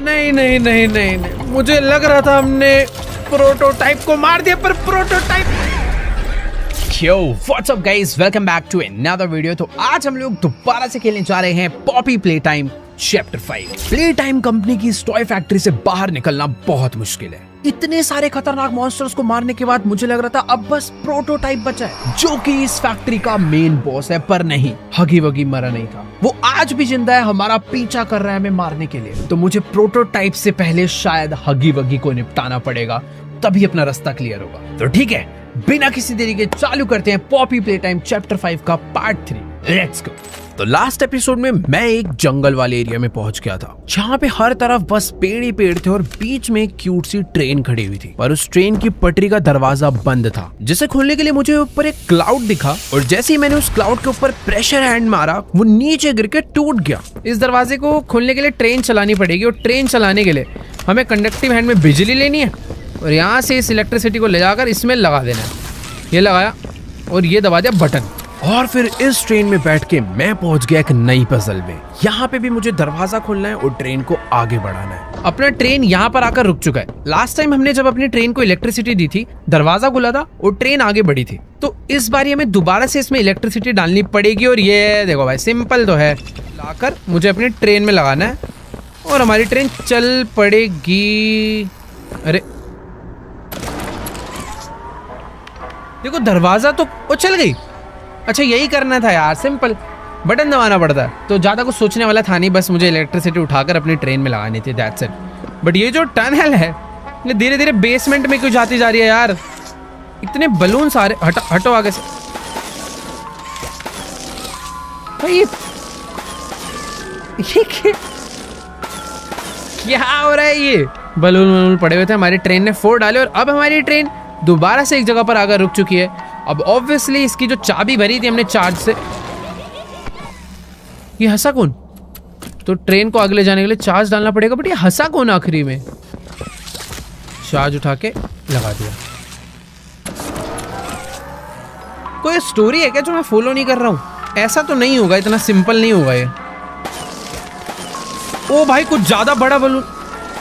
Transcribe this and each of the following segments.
नहीं नहीं नहीं नहीं नहीं, मुझे लग रहा था हमने प्रोटोटाइप को मार दिया, पर prototype. Yo, what's up guys? Welcome back to another video। तो आज हम लोग दोबारा से खेलने जा रहे हैं Poppy Playtime chapter 5। Playtime company की टॉय फैक्ट्री से बाहर निकलना बहुत मुश्किल है। इतने सारे खतरनाक मॉन्स्टर्स को मारने के बाद मुझे लग रहा था अब बस प्रोटोटाइप बचा है, जो कि इस फैक्ट्री का मेन बॉस है। पर नहीं, हगी वगी मरा नहीं था, वो आज भी जिंदा है, हमारा पीछा कर रहा है हमें मारने के लिए। तो मुझे प्रोटोटाइप से पहले शायद हगी वगी को निपटाना पड़ेगा, तभी अपना रास्ता क्लियर होगा। तो ठीक है, बिना किसी देरी के चालू करते हैं पॉपी प्लेटाइम चैप्टर 5 का पार्ट 3। Let's go. तो लास्ट एपिसोड में मैं एक जंगल वाले एरिया में पहुंच गया था, जहाँ पे हर तरफ बस पेड़ ही पेड़ थे और बीच में एक क्यूट सी ट्रेन खड़ी हुई थी। पर उस ट्रेन की पटरी का दरवाजा बंद था, जिसे खोलने के लिए मुझे ऊपर एक क्लाउड दिखा, और जैसे ही मैंने उस क्लाउड के ऊपर प्रेशर हैंड मारा, वो नीचे गिर के टूट गया। इस दरवाजे को खोलने के लिए ट्रेन चलानी पड़ेगी, और ट्रेन चलाने के लिए हमें कंडक्टिव हैंड में बिजली लेनी है, और यहाँ से इस इलेक्ट्रिसिटी को ले जाकर इसमें लगा देना है। ये लगाया और ये दबा दिया बटन, और फिर इस ट्रेन में बैठ के मैं पहुंच गया एक नई पजल में। यहाँ पे भी मुझे दरवाजा खोलना है और ट्रेन को आगे बढ़ाना है। अपना ट्रेन यहाँ पर आकर रुक चुका है। लास्ट टाइम हमने जब अपनी ट्रेन को इलेक्ट्रिसिटी दी थी, दरवाजा खुला था और ट्रेन आगे बढ़ी थी। तो इस बार हमें दोबारा से इसमें इलेक्ट्रिसिटी डालनी पड़ेगी, और ये देखो भाई, सिंपल तो है। लाकर मुझे अपनी ट्रेन में लगाना है और हमारी ट्रेन चल पड़ेगी। अरे देखो, दरवाजा तो वो चल गई। अच्छा, यही करना था यार, सिंपल बटन दबाना पड़ता है। तो ज्यादा कुछ सोचने वाला था नहीं, बस मुझे इलेक्ट्रिसिटी उठाकर अपनी ट्रेन में लगानी थी, दैट्स इट। बट ये जो टनल है, ये धीरे धीरे बेसमेंट में क्यों जाती जा रही है यार? इतने बलून सारे, हटो आगे से भाई। ये क्या हो रहा है? ये बलून पड़े हुए थे, हमारी ट्रेन ने फोड़ डाले, और अब हमारी ट्रेन दोबारा से एक जगह पर आकर रुक चुकी है। अब ऑब्वियसली इसकी जो चाबी भरी थी हमने चार्ज से, ये हंसा कौन? तो ट्रेन को आगे ले जाने के लिए चार्ज डालना पड़ेगा, बट ये हंसा कौन आखिरी में? चार्ज उठा के लगा दिया। कोई स्टोरी है क्या जो मैं फॉलो नहीं कर रहा हूं? ऐसा तो नहीं होगा, इतना सिंपल नहीं होगा ये। ओ भाई, कुछ ज्यादा बड़ा बलून।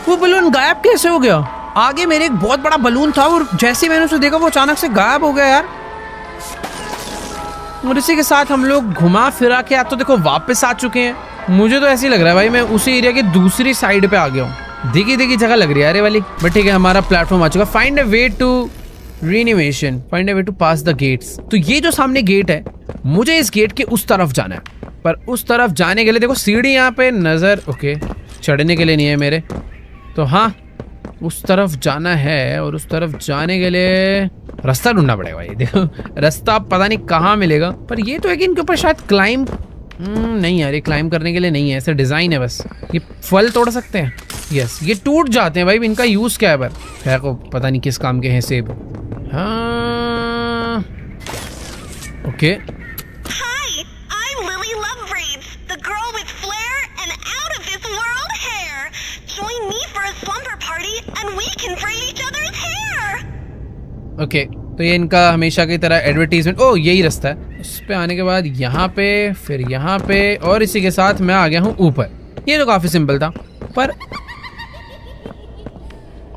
वो बलून गायब कैसे हो गया? आगे मेरे एक बहुत बड़ा बलून था, और जैसे ही मैंने उसे देखा वो अचानक से गायब हो गया यार। और इसी के साथ हम लोग घुमा फिरा के तो देखो वापस आ चुके हैं। मुझे तो ऐसे ही लग रहा है भाई, मैं उसी एरिया की दूसरी साइड पे आ गया हूँ। दिखी जगह लग रही है अरे वाली, बट ठीक है, हमारा प्लेटफॉर्म आ चुका। Find a way to renovation, find a way to pass the gates. तो ये जो सामने गेट है, मुझे इस गेट के उस तरफ जाना है। पर उस तरफ जाने के लिए देखो सीढ़ी यहाँ पे नजर, ओके, चढ़ने के लिए नहीं है मेरे, तो हाँ उस तरफ जाना है। और उस तरफ जाने के लिए रास्ता ढूंढना पड़ेगा भाई। देखो रास्ता पता नहीं कहाँ मिलेगा, पर ये तो है कि इनके ऊपर शायद क्लाइंब नहीं यार, ये क्लाइंब करने के लिए नहीं है, ऐसा डिजाइन है बस। ये फल तोड़ सकते हैं, यस, ये टूट जाते हैं भाई, इनका यूज क्या है? पर खैर को पता नहीं किस काम के हैं सेब। हाँ ओके, ओके, तो ये इनका हमेशा की तरह एडवर्टीजमेंट। ओ यही रास्ता है। उस पे आने के बाद यहाँ पे, फिर यहाँ पे, और इसी के साथ मैं आ गया हूँ ऊपर। ये तो काफी सिंपल था। पर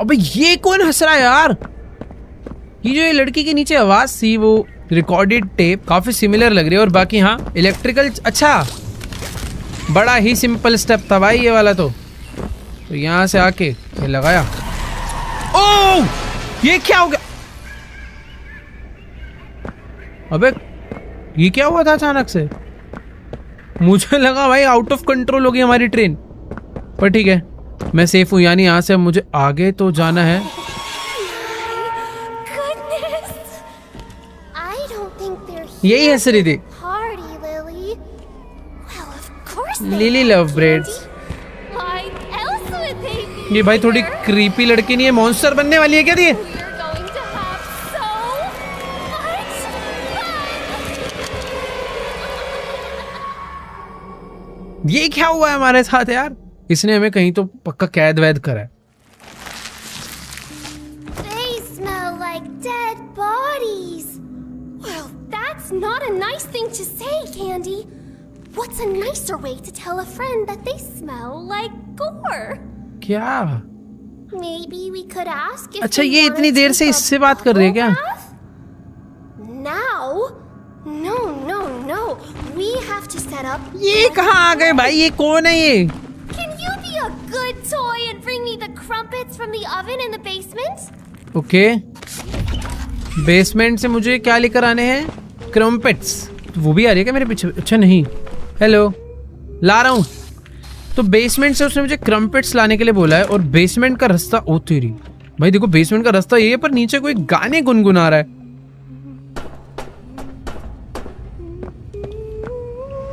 अबे ये कौन हंस रहा है यार? ये जो ये लड़की के नीचे आवाज थी, वो रिकॉर्डेड टेप काफी सिमिलर लग रही है। और बाकी हाँ इलेक्ट्रिकल, अच्छा बड़ा ही सिंपल स्टेप था भाई ये वाला। तो यहाँ से आके ये लगाया। ओ ये क्या हो गया? अबे ये क्या हुआ था अचानक से? मुझे लगा भाई आउट ऑफ कंट्रोल हो गई हमारी ट्रेन, पर ठीक है, मैं सेफ हूं। यानी यहाँ से अब मुझे आगे तो जाना है। यही हंस रही थी, लिली लव ब्रेड्स। ये भाई थोड़ी क्रीपी लड़की नहीं है, मॉन्स्टर बनने वाली है क्या ये? ये क्या हुआ है हमारे साथ यार? इसने हमें कहीं तो पक्का कैद वैद करा है। They smell like dead bodies. Well, that's not a nice thing to say, Candy. What's a nicer way to tell a friend that they smell like gore? क्या? Maybe we could ask if अच्छा, they ये wanna इतनी देर से take a इससे बात कर रही है क्या? bubble bath? Now? No, no, no. We have to set up. ये कहाँ आ गए भाई? ये कौन है ये? Can you be a good toy and bring me the crumpets from the oven in the basement? Okay, basement से मुझे क्या लेकर आने हैं? क्रम्पेट्स। वो भी आ रही है क्या मेरे पीछे? अच्छा नहीं, हेलो, ला रहा हूँ। तो बेसमेंट से उसने मुझे क्रम्पेट्स लाने के लिए बोला है, और बेसमेंट का रास्ता, ओ तेरी भाई देखो, बेसमेंट का रास्ता ये है, पर नीचे कोई गाने गुनगुना रहा है।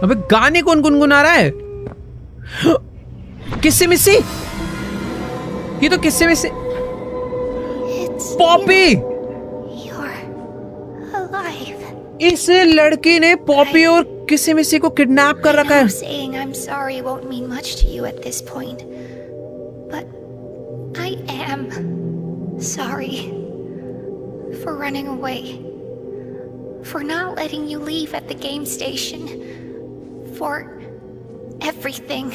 अबे गाने कौन गुनगुना रहा है? किस्से मिस्सी, ये तो किस्से मिस्सी। It's Poppy, you're alive. इस लड़की ने पॉपी और किसी मिसी को किडनैप कर रखा है। I know saying I'm sorry won't mean much to you at this point, but I am sorry for running away, for not letting you leave at the game station, for everything.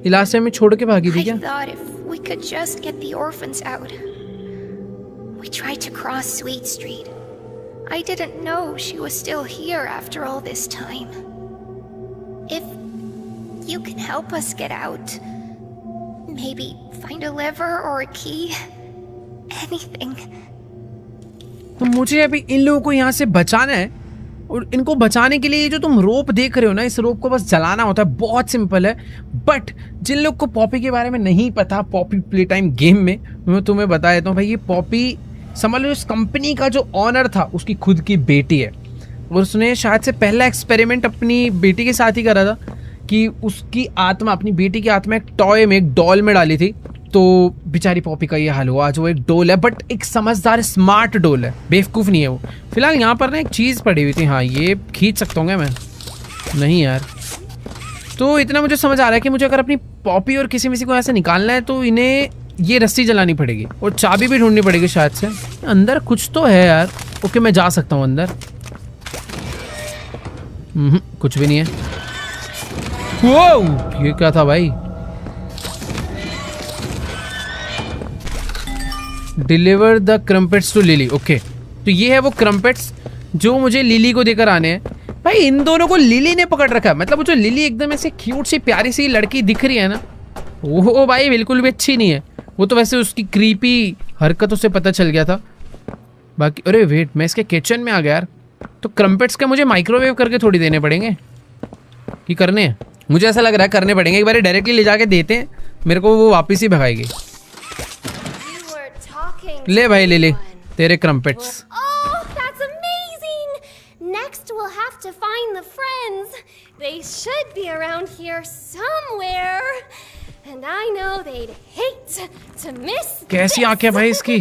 ये last time में छोड़ के भागी थी I क्या? thought if we could just get the orphans out. We tried to cross Sweet Street. I didn't know she was still here after all this time. If you can help us get out, maybe find a lever or a key, anything. तो मुझे अभी इन लोगों को यहाँ से बचाना है, और इनको बचाने के लिए ये जो तुम रोप देख रहे हो ना, इस रोप को बस जलाना होता है। बहुत सिंपल है। बट जिन लोग को पॉपी के बारे में नहीं पता, पॉपी प्ले टाइम गेम में, मैं तुम्हें बता देता हूँ भाई। ये पॉपी समझ लो, इस कंपनी का जो ऑनर था उसकी खुद की बेटी है, और उसने शायद से पहला एक्सपेरिमेंट अपनी बेटी के साथ ही करा था कि उसकी आत्मा, अपनी बेटी की आत्मा एक टॉय में, एक डॉल में डाली थी। तो बेचारी पॉपी का ये हाल हुआ। आज वो एक डोल है, बट एक समझदार स्मार्ट डोल है, बेवकूफ़ नहीं है वो। फिलहाल यहाँ पर ना एक चीज़ पड़ी हुई थी, हाँ ये खींच सकता हूँ क्या मैं? नहीं यार। तो इतना मुझे समझ आ रहा है कि मुझे अगर अपनी पॉपी और किसी मिसी को ऐसे निकालना है तो इन्हें ये रस्सी जलानी पड़ेगी, और चाबी भी ढूंढनी पड़ेगी शायद से। अंदर कुछ तो है यार। ओके, मैं जा सकता हूँ अंदर। कुछ भी नहीं है। वो ये क्या था भाई? Deliver the crumpets to Lily. Okay, तो ये है वो क्रम्पेट्स जो मुझे लिली को देकर आने हैं। भाई इन दोनों को लिली ने पकड़ रखा है। मतलब वो जो लिली एकदम ऐसे क्यूट सी प्यारी सी लड़की दिख रही है ना, वो भाई बिल्कुल भी अच्छी नहीं है। वो तो वैसे उसकी क्रीपी हरकतों से पता चल गया था। बाकी अरे वेट, मैं इसके किचन में आ गया यार। तो क्रम्पेट्स का मुझे माइक्रोवेव करके थोड़ी देने पड़ेंगे कि करने हैं? मुझे ऐसा लग रहा है करने पड़ेंगे। एक बार डायरेक्टली ले जाके देते हैं, मेरे को वो वापस ही भगाएगी। You were talking to ले भाई ले ले someone. तेरे क्रम्पेट्स। Oh, that's amazing! Next, we'll have to find the friends. They should be around here somewhere. And I know they'd hate to miss कैसी this. आंखें भाई इसकी।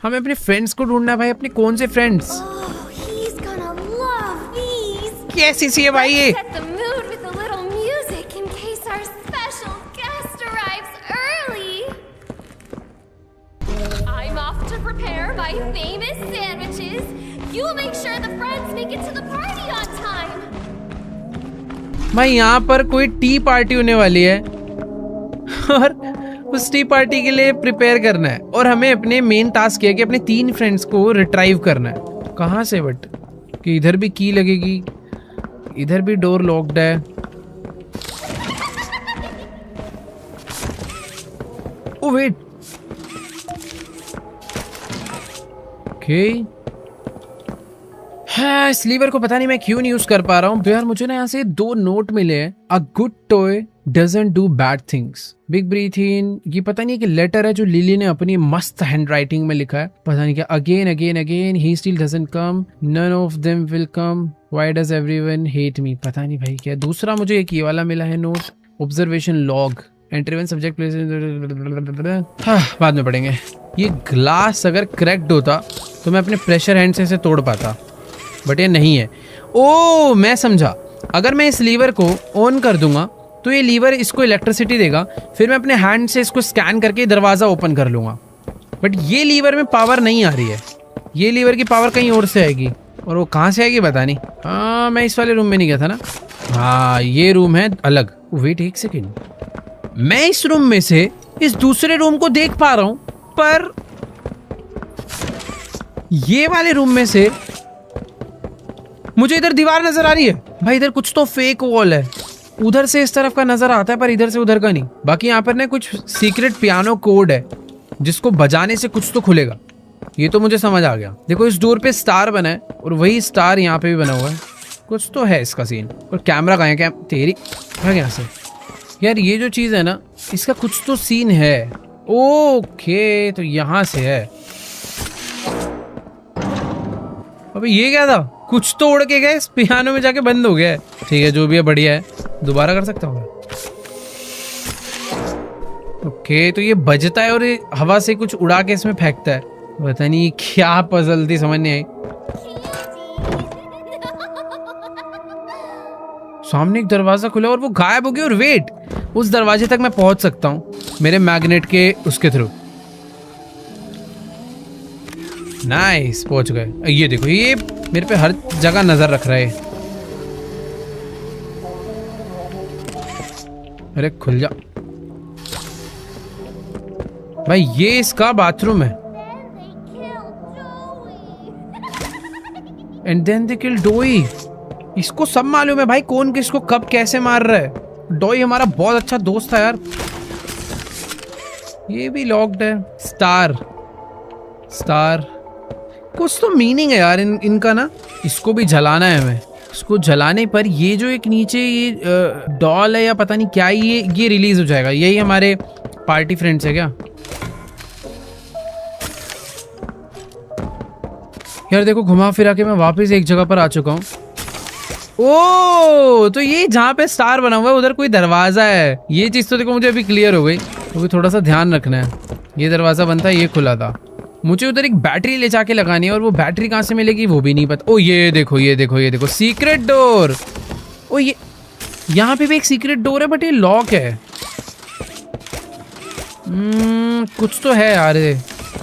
हमें अपने फ्रेंड्स को ढूंढना है भाई। अपने कौन से friends? Oh, he's gonna love these. कैसी सी है भाई ये? Set the mood with a little music in case our special guest arrives early. I'm off to prepare my famous sandwiches. You make sure the friends make it to the party on time. भाई यहाँ पर कोई T party होने वाली है, और उस T party के लिए प्रिपेयर करना है, और हमें अपने मेन टास्क है कि अपने 3 फ्रेंड्स को रिट्राइव करना है। कहाँ से? बट कि इधर भी की लगेगी, इधर भी डोर लॉक्ड है। Oh wait, okay. हाँ, इस लीवर को पता नहीं मैं क्यों नहीं यूज कर पा रहा हूँ। तो यार मुझे ना यहाँ से 2 नोट मिले हैं। A good toy doesn't do bad things, big breath in. ये पता नहीं कि लेटर है जो लिली ने अपनी मस्त हैंड राइटिंग में लिखा है, पता नहीं क्या। Again again again he still doesn't come, none of them will come, why does everyone hate me. पता नहीं भाई क्या। दूसरा मुझे एक ये वाला मिला है note, observation log, entry one subject place. हाँ, बाद में पढ़ेंगे। ये ग्लास अगर क्रैक्ड होता तो मैं अपने प्रेशर हैंड से इसे तोड़ पाता, बट ये नहीं है। ओ मैं समझा, अगर मैं इस लीवर को ऑन कर दूंगा तो ये लीवर इसको इलेक्ट्रिसिटी देगा, फिर मैं अपने हैंड से इसको स्कैन करके दरवाज़ा ओपन कर लूँगा। बट ये लीवर में पावर नहीं आ रही है, ये लीवर की पावर कहीं और से आएगी, और वो कहाँ से आएगी पता नहीं। हाँ, मैं इस वाले रूम में नहीं गया था ना। हाँ, ये रूम है अलग। वेट एक सेकेंड, मैं इस रूम में से इस दूसरे रूम को देख पा रहा हूं, पर ये वाले रूम में से मुझे इधर दीवार नजर आ रही है। भाई इधर कुछ तो फेक वॉल है, उधर से इस तरफ का नजर आता है पर इधर से उधर का नहीं। बाकी यहाँ पर ना कुछ सीक्रेट पियानो कोड है जिसको बजाने से कुछ तो खुलेगा, ये तो मुझे समझ आ गया। देखो इस डोर पे स्टार बना है और वही स्टार यहाँ पे भी बना हुआ है, कुछ तो है इसका सीन। और कैमरा कहाँ है? तेरी यहाँ से यार, ये जो चीज है ना इसका कुछ तो सीन है। ओके तो यहाँ से है। अबे ये क्या था? कुछ तो उड़ के गए, इस पियानो में जाके बंद हो गया है। ठीक है जो भी है बढ़िया है, दोबारा कर सकता हूँ। ओके तो ये बजता है और ये हवा से कुछ उड़ा के इसमें फेंकता है। पता नहीं क्या पजल थी, समझ नहीं आई। सामने एक दरवाजा खुला और वो गायब हो गया। और वेट, उस दरवाजे तक मैं पहुंच सकता हूँ मेरे मैग्नेट के उसके थ्रू। नाइस, पहुंच गए। ये देखो ये मेरे पे हर जगह नजर रख रहा है। अरे खुल जा भाई, ये इसका बाथरूम है। एंड देन दे किल डोई। इसको सब मालूम है भाई कौन किसको कब कैसे मार रहा है। डोई हमारा बहुत अच्छा दोस्त था यार। ये भी लॉक्ड है। स्टार स्टार, कुछ तो मीनिंग है यार इनका ना। इसको भी जलाना है हमें। इसको जलाने पर ये जो एक नीचे ये डॉल है या पता नहीं क्या, ये रिलीज हो जाएगा। यही हमारे पार्टी फ्रेंड्स है क्या? यार देखो घुमा फिरा के मैं वापस एक जगह पर आ चुका हूँ। ओ तो ये जहाँ पे स्टार बना हुआ है उधर कोई दरवाजा है। ये चीज तो देखो मुझे अभी क्लियर हो गई। तो भी थोड़ा सा ध्यान रखना है। ये दरवाजा बनता है, ये खुला था। मुझे उधर एक बैटरी ले जाके लगानी है और वो बैटरी कहाँ से मिलेगी वो भी नहीं पता। ओ ये देखो ये देखो ये देखो, सीक्रेट डोर। ओ ये यहाँ पे भी एक सीक्रेट डोर है बट ये लॉक है। कुछ तो है यार,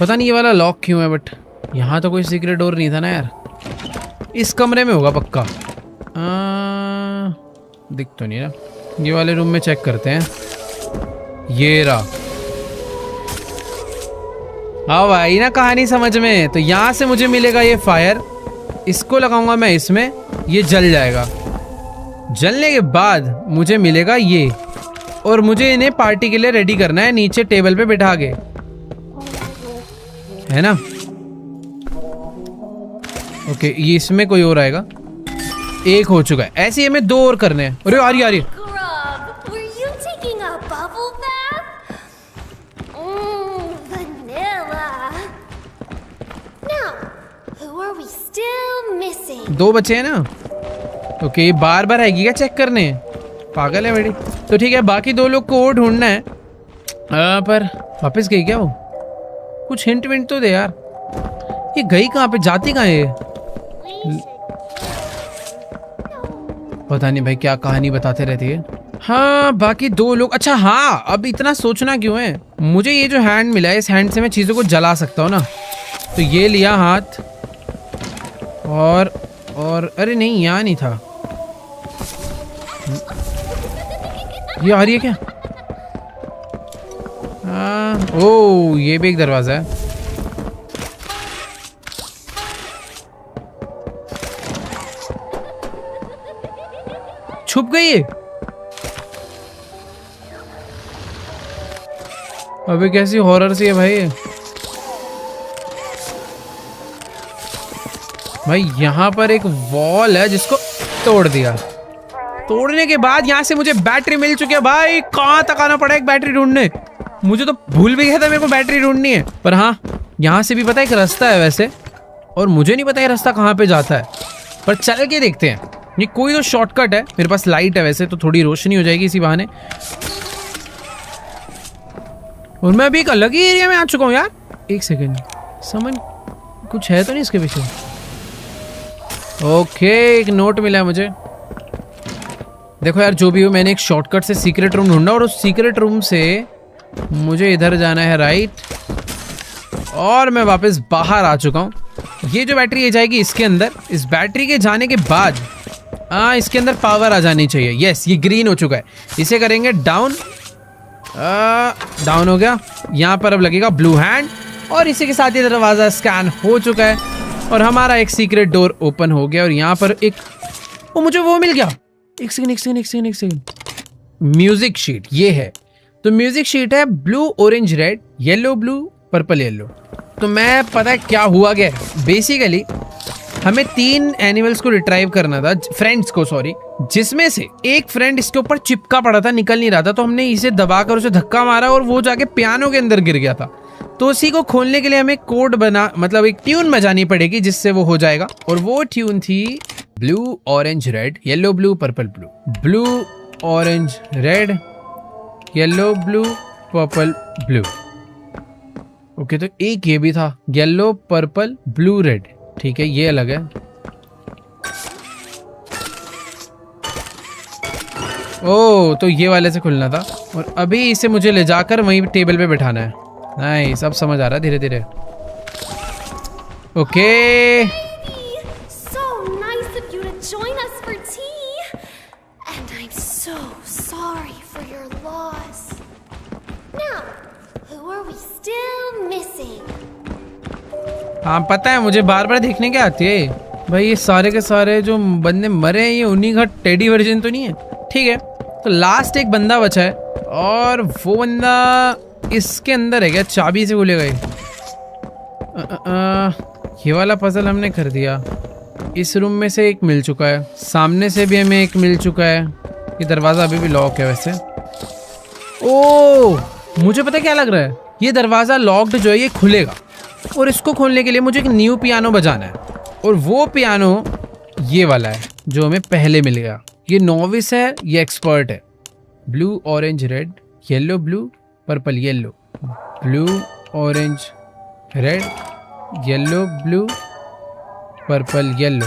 पता नहीं ये वाला लॉक क्यों है। बट यहाँ तो कोई सीक्रेट डोर नहीं था ना यार। इस कमरे में होगा पक्का। दिख तो नहीं रहा। ये वाले रूम में चेक करते हैं। ये रहा। हाँ भाई ना कहानी समझ में। तो यहाँ से मुझे मिलेगा ये फायर, इसको लगाऊंगा मैं इसमें, ये जल जाएगा। जलने के बाद मुझे मिलेगा ये, और मुझे इन्हें पार्टी के लिए रेडी करना है नीचे टेबल पे बिठा के, है ना। ओके ये इसमें कोई और आएगा। एक हो चुका है। ऐसे ही हमें 2 और करने हैं। अरे आ रही Grub, were you taking a bubble bath? Vanilla. Now, who are we still missing? 2 बचे हैं ना। ओके बार बार आएगी क्या चेक करने? पागल है बड़ी। तो ठीक है बाकी 2 लोग को और ढूंढना है। पर वापस गई क्या वो? कुछ हिंट विंट तो दे यार। ये गई कहाँ पे, जाती कहाँ है? पता नहीं भाई क्या कहानी बताते रहती है। हाँ बाकी 2 लोग। अच्छा हाँ, अब इतना सोचना क्यों है? मुझे ये जो हैंड मिला है, इस हैंड से मैं चीजों को जला सकता हूँ ना। तो ये लिया हाथ और अरे नहीं यहाँ नहीं था। ये आ रही है क्या? ओ ये भी एक दरवाजा है। छुप गई है। अबे कैसी हॉरर सी है भाई। भाई यहाँ पर एक वॉल है जिसको तोड़ दिया। तोड़ने के बाद यहाँ से मुझे बैटरी मिल चुकी है। भाई कहाँ तक आना पड़ा एक बैटरी ढूंढने? मुझे तो भूल भी गया था मेरे को बैटरी ढूंढनी है। पर हाँ यहाँ से भी पता है एक रास्ता है वैसे, और मुझे नहीं पता ये रास्ता कहाँ पे जाता है, पर चल के देखते हैं। ये कोई तो शॉर्टकट है। मेरे पास लाइट है वैसे, तो थोड़ी रोशनी हो जाएगी इसी बहाने। और मैं अभी एक अलग ही एरिया में आ चुका हूँ यार। एक सेकेंड, समन कुछ है तो नहीं इसके पीछे? ओके एक नोट मिला है मुझे। देखो यार जो भी हो, मैंने एक शॉर्टकट से सीक्रेट रूम ढूंढा और उस सीक्रेट रूम से मुझे इधर जाना है राइट, और मैं वापस बाहर आ चुका हूँ। ये जो बैटरी ये जाएगी इसके अंदर। इस बैटरी के जाने के बाद इसके अंदर पावर आ जानी चाहिए। यस ये ग्रीन हो चुका है। इसे करेंगे डाउन डाउन हो गया। यहाँ पर अब लगेगा ब्लू हैंड और इसी के साथ ये दरवाजा स्कैन हो चुका है और हमारा एक सीक्रेट डोर ओपन हो गया। और यहाँ पर एक मुझे वो मिल गया। एक सेकंड। म्यूजिक शीट ये है। तो म्यूजिक शीट है blue orange red yellow blue purple yellow. तो मैं पता है क्या हुआ गया, बेसिकली हमें 3 एनिमल्स को रिट्राइव करना था, फ्रेंड्स को सॉरी, जिसमें से एक फ्रेंड इसके ऊपर चिपका पड़ा था, निकल नहीं रहा था। तो हमने इसे दबाकर उसे धक्का मारा और वो जाके पियानो के अंदर गिर गया था। तो उसी को खोलने के लिए हमें कोड मतलब एक ट्यून बजानी पड़ेगी जिससे वो हो जाएगा। और वो ट्यून थी blue orange red yellow blue purple blue, blue orange red yellow blue purple blue. Okay तो एक ये भी था येलो पर्पल ब्लू रेड, ठीक है ये अलग है। ओ तो ये वाले से खुलना था और अभी इसे मुझे ले जाकर वहीं टेबल पे बिठाना है। नहीं सब समझ आ रहा है धीरे धीरे। Okay So nice of you to join us for tea. And I'm so sorry for your loss. Now, who are we still missing? हाँ पता है मुझे, बार बार देखने के आती है भाई। ये सारे के सारे जो बंदे मरे हैं ये उन्हीं का टेडी वर्जन तो नहीं है। ठीक है तो लास्ट एक बंदा बचा है और वो बंदा इसके अंदर है क्या? चाबी से खुलेगा ये वाला पजल हमने कर दिया। इस रूम में से एक मिल चुका है, सामने से भी हमें एक मिल चुका है। ये दरवाज़ा अभी भी लॉक है वैसे। ओह मुझे पता क्या लग रहा है, ये दरवाज़ा लॉक्ड जो है ये खुलेगा और इसको खोलने के लिए मुझे एक न्यू पियानो बजाना है। और वो पियानो ये वाला है जो हमें पहले मिल गया। ये नोविस है ये एक्सपर्ट है। Blue orange red yellow blue purple yellow, blue orange red yellow blue purple yellow.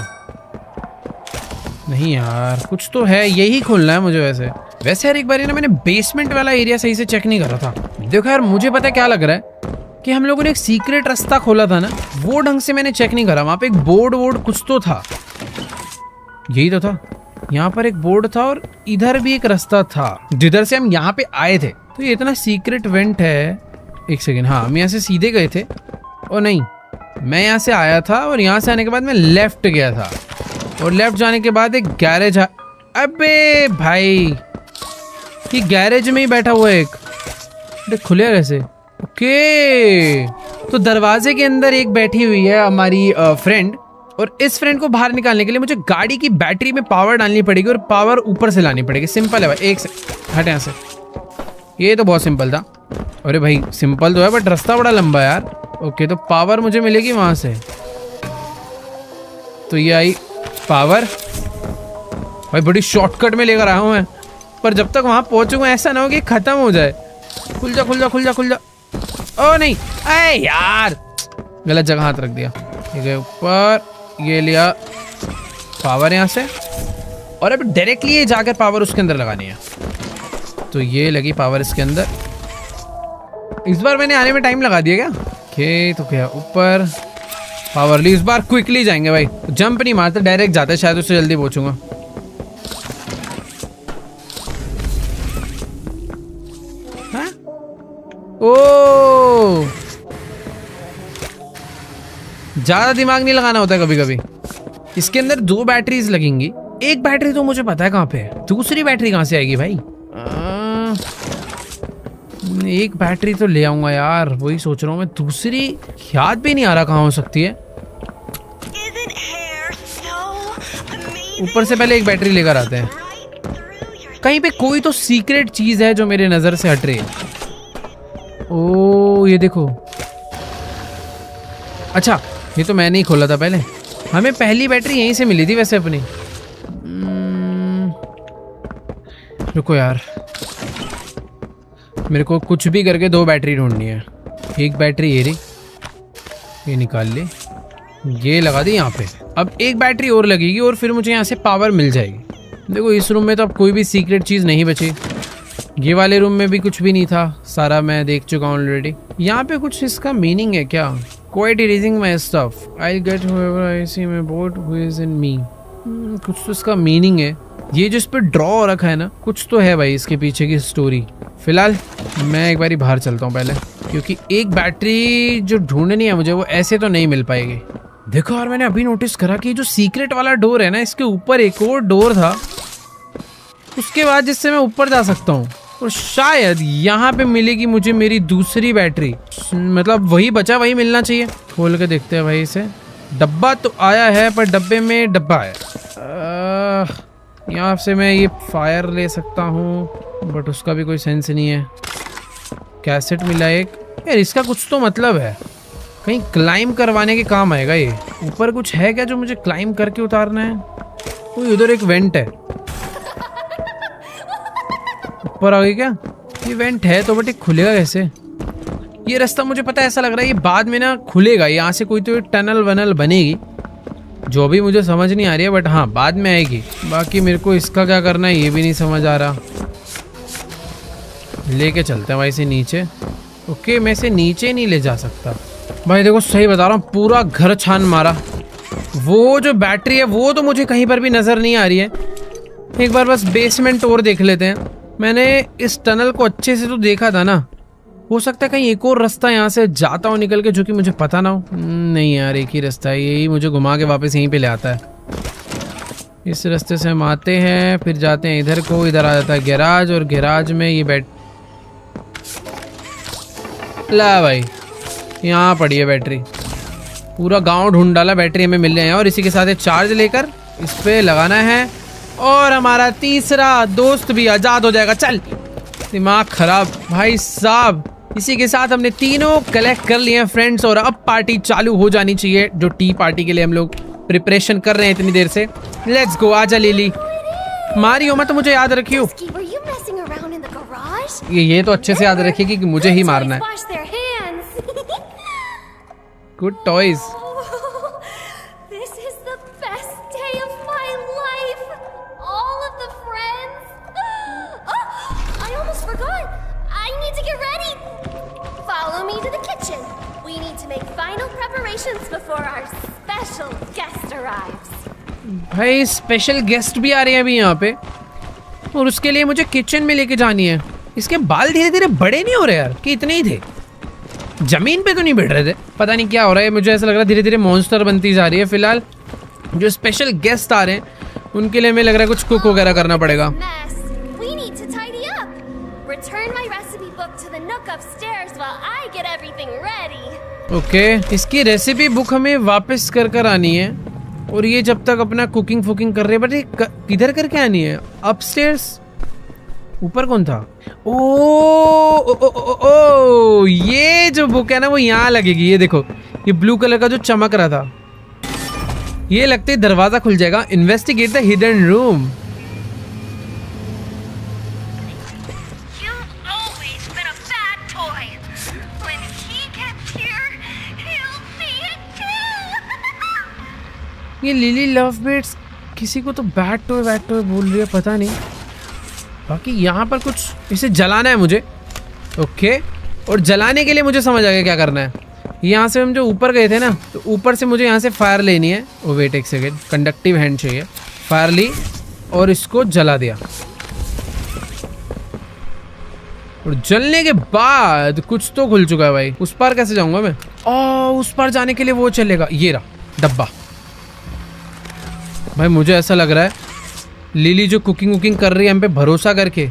नहीं यार कुछ तो है, यही खोलना है मुझे। वैसे यार एक बार ना मैंने बेसमेंट वाला एरिया सही से चेक नहीं करा था। देखो यार मुझे पता क्या लग रहा है कि हम लोगों ने एक सीक्रेट रास्ता खोला था ना, वो ढंग से मैंने चेक नहीं करा। वहां पे एक बोर्ड कुछ तो था, यही तो था। यहाँ पर एक बोर्ड था और इधर भी एक रास्ता था जिधर से हम यहाँ पे आए थे। तो ये इतना सीक्रेट वेंट है। एक सेकेंड, हाँ हम यहाँ से सीधे गए थे। और नहीं मैं यहाँ से आया था और यहाँ से आने के बाद मैं लेफ्ट गया था और लेफ्ट जाने के बाद एक गैरेज। अबे भाई ये गैरेज में ही बैठा हुआ है एक। अरे खुले कैसे? ओके तो दरवाजे के अंदर एक बैठी हुई है हमारी फ्रेंड और इस फ्रेंड को बाहर निकालने के लिए मुझे गाड़ी की बैटरी में पावर डालनी पड़ेगी और पावर ऊपर से लानी पड़ेगी। सिंपल है भाई। एक से हट यहाँ से। ये तो बहुत सिंपल था। अरे भाई सिंपल तो है बट रास्ता बड़ा लंबा है यार। ओके तो पावर मुझे मिलेगी वहां से। तो ये आई पावर। भाई बड़ी शॉर्टकट में लेकर आया हूं मैं, पर जब तक वहां पहुंचूंगा ऐसा ना हो कि खत्म हो जाए। खुल जा खुल जा खुल जा खुल जा। ओ नहीं अरे यार गलत जगह हाथ रख दिया। ठीक है ऊपर ये लिया पावर यहाँ से और अब डायरेक्टली ये जाकर पावर उसके अंदर लगानी है। तो ये लगी पावर इसके अंदर। इस बार मैंने आने में टाइम लगा दिया क्या? ओके तो क्या ऊपर पावर ली। इस बार क्विकली जाएंगे भाई, जंप नहीं मारते डायरेक्ट जाते, शायद उससे जल्दी पहुंचूंगा। हाँ? ओ ज्यादा दिमाग नहीं लगाना होता कभी कभी। इसके अंदर 2 बैटरीज लगेंगी। एक बैटरी तो मुझे पता है कहाँ पे है, दूसरी बैटरी कहाँ से आएगी भाई? एक बैटरी तो ले आऊंगा यार, वही सोच रहा हूँ मैं। दूसरी याद भी नहीं आ रहा कहाँ हो सकती है। ऊपर से पहले एक बैटरी लेकर आते हैं। कहीं पे कोई तो सीक्रेट चीज है जो मेरे नजर से हट रही है। ओ ये देखो। अच्छा ये तो मैंने ही खोला था पहले। हमें पहली बैटरी यहीं से मिली थी वैसे अपनी। रुको यार मेरे को कुछ भी करके 2 बैटरी ढूंढनी है। एक बैटरी ये रही, ये निकाल ली, ये लगा दी यहाँ पे। अब एक बैटरी और लगेगी और फिर मुझे यहाँ से पावर मिल जाएगी। देखो इस रूम में तो अब कोई भी सीक्रेट चीज़ नहीं बची। ये वाले रूम में भी कुछ भी नहीं था, सारा मैं देख चुका हूँ ऑलरेडी। यहाँ पे कुछ इसका मीनिंग है क्या? Quite erasing my stuff I get whoever I see my boat who is in me. कुछ तो इसका मीनिंग है। ये जो इस पर ड्रॉ हो रखा है ना, कुछ तो है भाई इसके पीछे की स्टोरी। फिलहाल मैं एक बारी बाहर चलता हूँ पहले, क्योंकि एक बैटरी जो ढूंढनी है मुझे वो ऐसे तो नहीं मिल पाएगी। देखो और मैंने अभी नोटिस करा कि जो सीक्रेट वाला डोर है ना, इसके ऊपर एक और डोर था उसके बाद जिससे मैं ऊपर जा सकता हूँ, और शायद यहाँ पे मिलेगी मुझे मेरी दूसरी बैटरी। मतलब वही बचा, वही मिलना चाहिए। खोल के देखते हैं भाई इसे। डब्बा तो आया है पर डब्बे में डब्बा है। यहाँ से मैं ये फायर ले सकता हूँ बट उसका भी कोई सेंस नहीं है। कैसेट मिला एक। यार इसका कुछ तो मतलब है, कहीं क्लाइम करवाने के काम आएगा ये। ऊपर कुछ है क्या जो मुझे क्लाइम करके उतारना है? कोई उधर एक वेंट है। ऊपर आ गई क्या? ये वेंट है तो बट ये खुलेगा कैसे? ये रास्ता मुझे पता है, ऐसा लग रहा है ये बाद में ना खुलेगा। यहाँ से कोई तो टनल वनल बनेगी जो भी मुझे समझ नहीं आ रही है, बट हाँ बाद में आएगी। बाकी मेरे को इसका क्या करना है ये भी नहीं समझ आ रहा। लेके चलते हैं भाई से नीचे। ओके मैं इसे नीचे नहीं ले जा सकता भाई। देखो सही बता रहा हूँ, पूरा घर छान मारा। वो जो बैटरी है वो तो मुझे कहीं पर भी नजर नहीं आ रही है। एक बार बस बेसमेंट और देख लेते हैं। मैंने इस टनल को अच्छे से तो देखा था ना, हो सकता है कहीं एक और रास्ता यहाँ से जाता हो निकल के जो कि मुझे पता ना हो। नहीं यार एक ही रास्ता है, यही मुझे घुमा के वापस यहीं पे ले आता है। इस रास्ते से हम आते हैं, फिर जाते हैं इधर को। इधर आ जाता है गैराज, और गैराज में ये ला भाई यहाँ पड़ी है बैटरी। पूरा गांव ढूंढ डाला, बैटरी हमें मिल रहे हैं। और इसी के साथ चार्ज लेकर इस पे लगाना है और हमारा तीसरा दोस्त भी आजाद हो जाएगा। चल दिमाग खराब भाई साहब। इसी के साथ हमने तीनों कलेक्ट कर लिए हैं फ्रेंड्स, और अब पार्टी चालू हो जानी चाहिए, जो टी पार्टी के लिए हम लोग प्रिपरेशन कर रहे हैं इतनी देर से। Let's go. आजा लिली, मारियो मत, मुझे याद रखियो। Dusky, were you messing around in the garage? ये तो अच्छे से याद रखिएगी कि मुझे ही मारना है। Wash their hands. Good toys. Oh, this is the best day of my life. All of the friends. Oh, I almost forgot. I need to get ready. Follow me to the kitchen. We need to make final preparations before our special guest arrives. भाई special guest भी आ रहे हैं अभी यहाँ पे, और उसके लिए मुझे किचन में लेके जानी है। इसके बाल धीरे धीरे बड़े नहीं हो रहे यार, कि इतने ही थे? जमीन पे तो नहीं बैठ रहे थे। पता नहीं क्या हो रहा है, मुझे ऐसा लग रहा है धीरे धीरे मॉन्स्टर बनती जा रही है। फिलहाल जो स्पेशल गेस्ट आ रहे हैं उनके लिए हमें लग रहा है कुछ कुक वगैरह करना पड़ेगा। Mess. We need to tidy up. Return my recipe book to the nook upstairs while I get everything ready. Okay इसकी रेसिपी बुक हमें वापस कर आनी है, और ये जब तक अपना कुकिंग फुकिंग कर रहे हैं। बट ये किधर करके आनी है? अपस्टेयर्स? ऊपर कौन था? ओ, ये जो बुक है ना वो यहाँ लगेगी। ये देखो, ये ब्लू कलर का जो चमक रहा था, ये लगते ही दरवाजा खुल जाएगा। Investigate the hidden room. You've always been a bad toy. When he gets here, he'll be a kill. ये लिली लवबर्ड्स किसी को तो बैड टॉय बोल रही है, पता नहीं। बाकी यहाँ पर कुछ इसे जलाना है मुझे। ओके, और जलाने के लिए मुझे समझ आ गया क्या करना है। यहाँ से हम जो ऊपर गए थे ना, तो ऊपर से मुझे यहाँ से फायर लेनी है। ओ वेट एक सेकेंड, कंडक्टिव हैंड चाहिए। फायर ली और इसको जला दिया, और जलने के बाद कुछ तो खुल चुका है भाई। उस पार कैसे जाऊंगा मैं? उस पार जाने के लिए वो चलेगा। ये रहा डब्बा। भाई मुझे ऐसा लग रहा है लिली जो कुकिंग वुकिंग कर रही है हम पे भरोसा करके,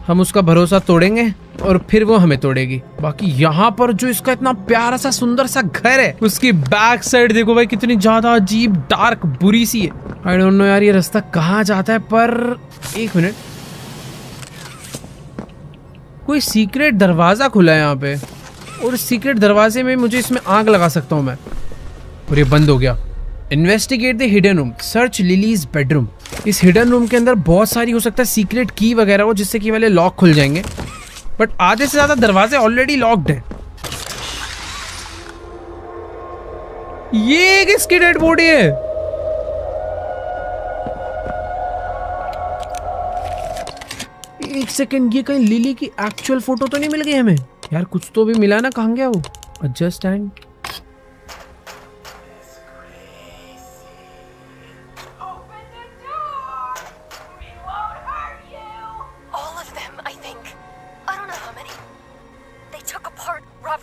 हम उसका भरोसा तोड़ेंगे और फिर वो हमें तोड़ेगी। बाकी यहाँ पर जो इसका इतना प्यारा सा सुंदर सा घर है, उसकी बैक साइड देखो भाई कितनी ज्यादा अजीब डार्क बुरी सी है। आई डोंट नो यार ये रास्ता कहाँ जाता है, पर एक मिनट, कोई सीक्रेट दरवाजा खुला है यहाँ पे, और सीक्रेट दरवाजे में मुझे इसमें आग लगा सकता हूँ मैं, और ये बंद हो गया। Investigate the hidden room, search lilies bedroom. इस हिडन रूम के अंदर बहुत सारी हो सकता है सीक्रेट की वगैरह हो, जिससे कि वाले लॉक खुल जाएंगे, बट आधे से ज्यादा दरवाजे ऑलरेडी लॉक्ड हैं। ये किसकी डेड बॉडी है? एक सेकंड, ये कहीं लिली की एक्चुअल फोटो तो नहीं मिल गई हमें यार? कुछ तो भी मिला ना, कहाँ गया वो? Adjust and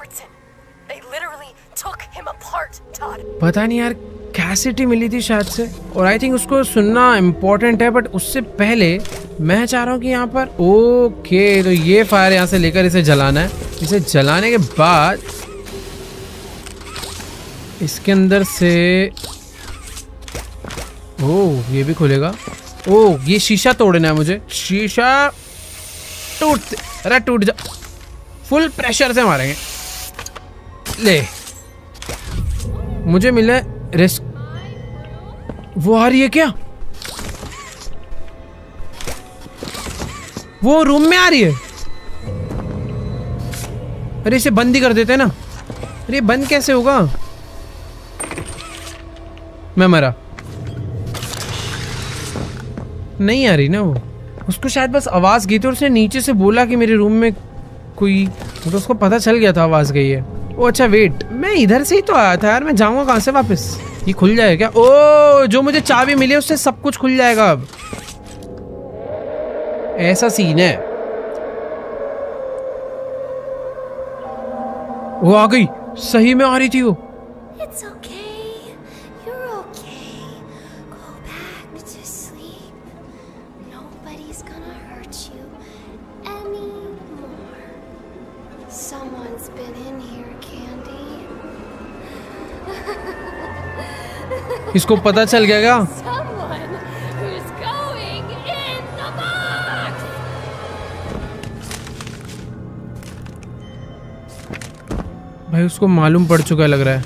Watson. They literally took him apart, Todd. पता नहीं यार कैसेट ही मिली थी शायद से, और आई थिंक उसको सुनना इम्पोर्टेंट है, बट उससे पहले मैं चाह रहा हूँ कि यहाँ पर ओके तो ये फायर यहाँ से लेकर इसे जलाना है। इसे जलाने के बाद इसके अंदर से ये भी खुलेगा। ये शीशा तोड़ना है मुझे। शीशा टूट जा, फुल प्रेशर से मारेंगे। ले मुझे मिला रिस्क। वो आ रही है क्या? वो रूम में आ रही है। अरे इसे बंद ही कर देते हैं ना। अरे बंद कैसे होगा? मैं मरा। नहीं आ रही ना वो। उसको शायद बस आवाज गई थी और उसने नीचे से बोला कि मेरे रूम में कोई, तो उसको पता चल गया था आवाज गई है। अच्छा वेट, मैं इधर से ही तो आया था यार, मैं जाऊंगा कहां से वापस? ये खुल जाएगा क्या? जो मुझे चाबी मिली उससे सब कुछ खुल जाएगा अब। ऐसा सीन है। वो आ गई, सही में आ रही थी वो। It's okay. You're okay. Go back to sleep. Nobody's gonna hurt you anymore. Someone's been in here, Candy. इसको पता चल गया क्या? Someone who's going in the box. भाई उसको मालूम पड़ चुका लग रहा है।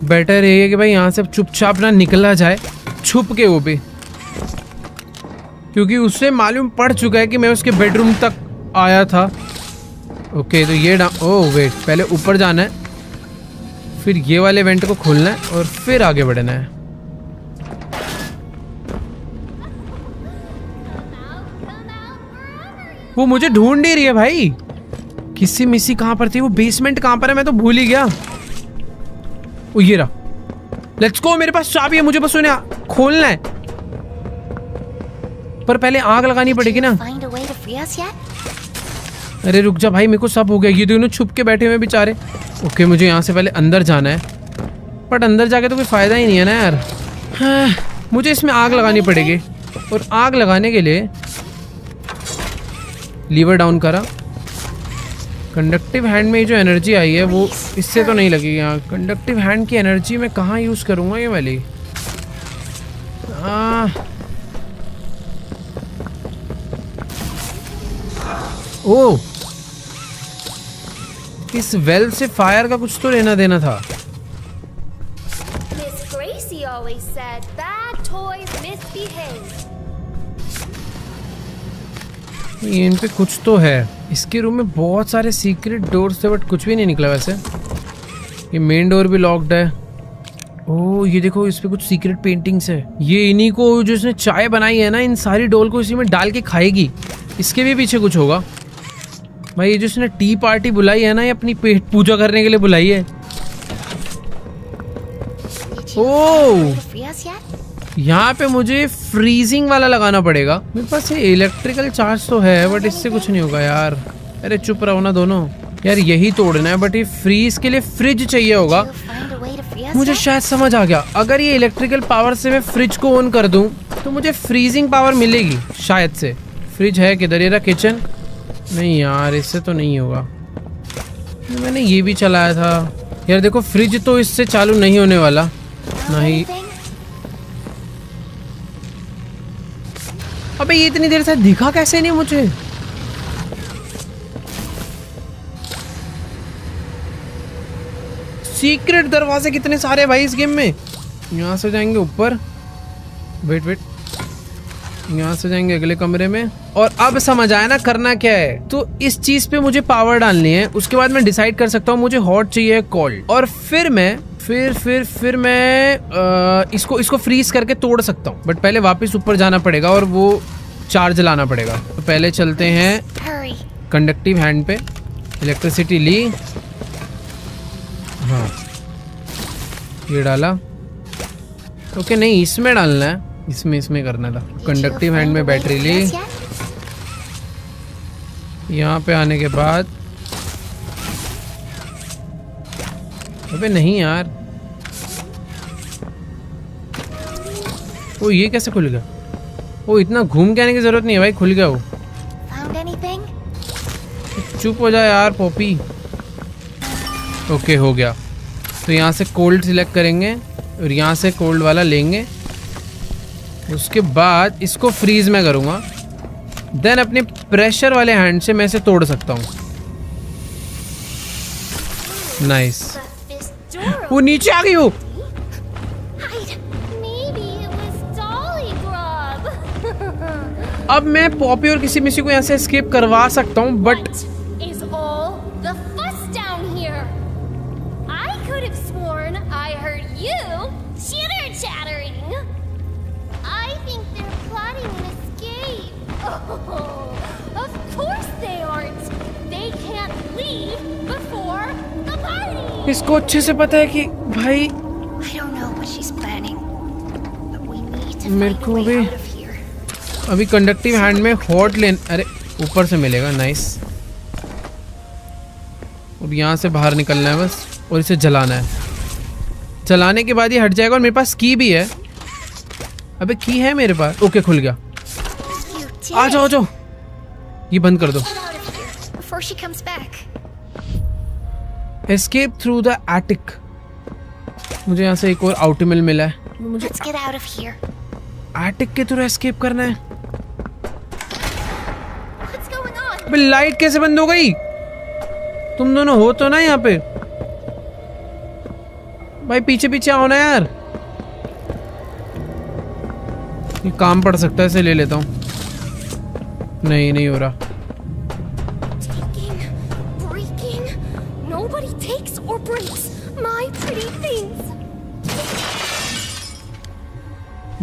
बेटर ये है कि भाई यहाँ से चुपचाप ना निकला जाए, छुप के वो भी, क्योंकि उससे मालूम पड़ चुका है कि मैं उसके बेडरूम तक आया था। ओके तो ये वेट, पहले ऊपर जाना है, फिर ये वाले वेंट को खोलना है और फिर आगे बढ़ना है। वो मुझे ढूंढ नहीं रही है भाई। किसी मिसी कहां पर थी? वो बेसमेंट कहां पर है? मैं तो भूल ही गया। ओ ये रहा। लेट्स गो, मेरे पास चाबी है, मुझे बस उन्हें खोलना है। पर पहले आग लगानी पड़ेगी ना। Find a way to free us yet? अरे रुक जा भाई, मेरे को सब हो गया। ये दोनों छुप के बैठे हुए बेचारे। ओके मुझे यहाँ से पहले अंदर जाना है, बट अंदर जाके तो कोई फायदा ही नहीं है ना यार। हाँ, मुझे इसमें आग लगानी पड़ेगी, और आग लगाने के लिए लीवर डाउन करा। कंडक्टिव हैंड में जो एनर्जी आई है वो इससे तो नहीं लगेगी। यहाँ कंडक्टिव हैंड की एनर्जी मैं कहाँ यूज करूँगा ये वाली? ओ इस वेल से फायर का कुछ तो लेना देना था। Miss Gracie always said bad toys misbehave. ये इन पे कुछ तो है। इसके रूम में बहुत सारे सीक्रेट डोर्स थे, बट कुछ भी नहीं निकला वैसे। ये मेन डोर भी लॉक्ड है। ओह ये देखो, इस पे कुछ सीक्रेट पेंटिंग्स है। ये इन्हीं को जो इसने चाय बनाई है ना, इन सारी डोल को इसी में डाल के खाएगी। इसके भी पीछे कुछ होगा भाई। ये जो इसने टी पार्टी बुलाई है ना, ये अपनी पेट पूजा करने के लिए बुलाई है। ओह यहाँ पे मुझे फ्रीजिंग वाला लगाना पड़ेगा। मेरे पास ये इलेक्ट्रिकल चार्ज तो है, बट इससे कुछ नहीं होगा यार। अरे चुप रहो ना दोनों यार, यही तोड़ना है। बट ये फ्रीज के लिए फ्रिज चाहिए होगा। मुझे शायद समझ आ गया, अगर ये इलेक्ट्रिकल पावर से मैं फ्रिज को ऑन कर दूं तो मुझे फ्रीजिंग पावर मिलेगी शायद से। फ्रिज है किधर? ये रहा किचन। नहीं यार इससे तो नहीं होगा। मैंने ये भी चलाया था यार। देखो फ्रिज तो इससे चालू नहीं होने वाला। नहीं अबे ये इतनी देर से दिखा कैसे नहीं मुझे? सीक्रेट दरवाजे कितने सारे भाई इस गेम में। यहाँ से जाएंगे ऊपर। वेट यहाँ से जाएंगे अगले कमरे में। और अब समझ आया ना करना क्या है। तो इस चीज पे मुझे पावर डालनी है। उसके बाद मैं डिसाइड कर सकता हूँ मुझे हॉट चाहिए कोल्ड, और फिर मैं फिर मैं इसको फ्रीज करके तोड़ सकता हूँ। बट पहले वापस ऊपर जाना पड़ेगा और वो चार्ज लाना पड़ेगा। तो पहले चलते हैं कंडक्टिव हैंड पे। इलेक्ट्रिसिटी ली, हाँ ये डाला। ओके नहीं इसमें डालना है, इसमें करना था। कंडक्टिव हैंड में बैटरी ली। यहाँ पे आने के बाद अबे नहीं यार, ओ ये कैसे खुल गया? ओ इतना घूम के आने की जरूरत नहीं है भाई, खुल गया वो। Found anything? चुप हो जा यार पॉपी। ओके हो गया। तो यहाँ से कोल्ड सिलेक्ट करेंगे और यहाँ से कोल्ड वाला लेंगे। उसके बाद इसको फ्रीज में करूँगा, देन अपने प्रेशर वाले हैंड से मैं इसे तोड़ सकता हूँ। नाइस। This door वो नीचे आ गई हो। hide. Maybe it was Dolly Grub. अब मैं पॉपी और किसी मिसी को यहाँ से एस्केप करवा सकता हूँ, but What is all the fuss down here? I could have sworn I heard you chitter-chattering. I think they're plotting an escape. Oh, of course they aren't. They can't leave before the party. इसको अच्छे से पता है कि भाई I don't know what she's planning, but we need to मेरे find a को way भी out of here. अभी कंडक्टिव हैंड में हॉट लेन, अरे ऊपर से मिलेगा। नाइस। अब यहाँ से बाहर निकलना है बस, और इसे जलाना है। जलाने के बाद ये हट जाएगा और मेरे पास की भी है। अबे की है मेरे पास। ओके खुल गया। You did आ जाओ, आ जाओ। ये बंद कर दो। Get out of here before she comes back. Escape through the attic. मुझे यहाँ से एक और आउटमिल मिला है। मुझे Let's get out of here. Attic के थ्रू एस्केप करना है। What's going on? अबे लाइट कैसे बंद हो गई? तुम दोनों हो तो ना यहाँ पे? भाई पीछे पीछे आओ ना यार। ये काम पड़ सकता है, इसे ले लेता हूँ। नहीं हो रहा। Taking, breaking. Nobody takes or breaks my pretty things.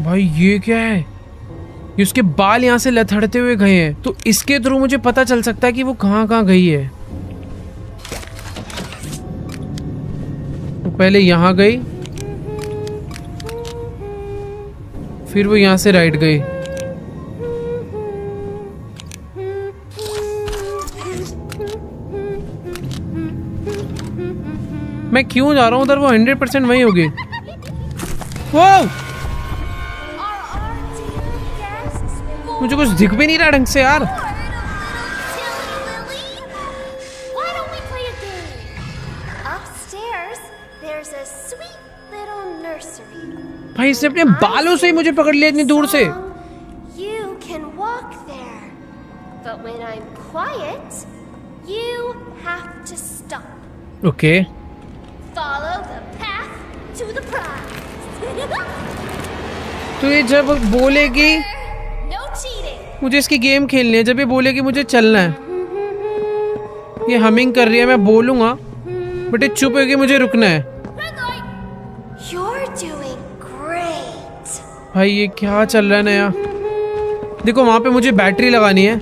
भाई ये क्या है? ये उसके बाल यहाँ से लथड़ते हुए गए हैं, तो इसके थ्रू मुझे पता चल सकता है कि वो कहाँ गई है। वो पहले यहाँ गई, फिर वो यहाँ से राइट गई। मैं क्यों जा रहा हूँ उधर? वो 100% वही होगी। वो मुझे कुछ दिख भी नहीं रहा ढंग से यार। Why don't we play a game? Upstairs, there's a sweet little nursery. भाई इसने अपने बालों से ही मुझे पकड़ लिया इतनी दूर से। You can walk there. But when I'm quiet, you have to stop. Okay Follow the path to the prize. तो ये जब बोलेगी No cheating. मुझे इसकी गेम खेलनी है, जब ये बोलेगी मुझे चलना है, ये हमिंग कर रही है, मैं बोलूंगा बट ये चुप होगी, मुझे रुकना है। Red light. You're doing great. भाई ये क्या चल रहा है नया? देखो वहां पे मुझे बैटरी लगानी है,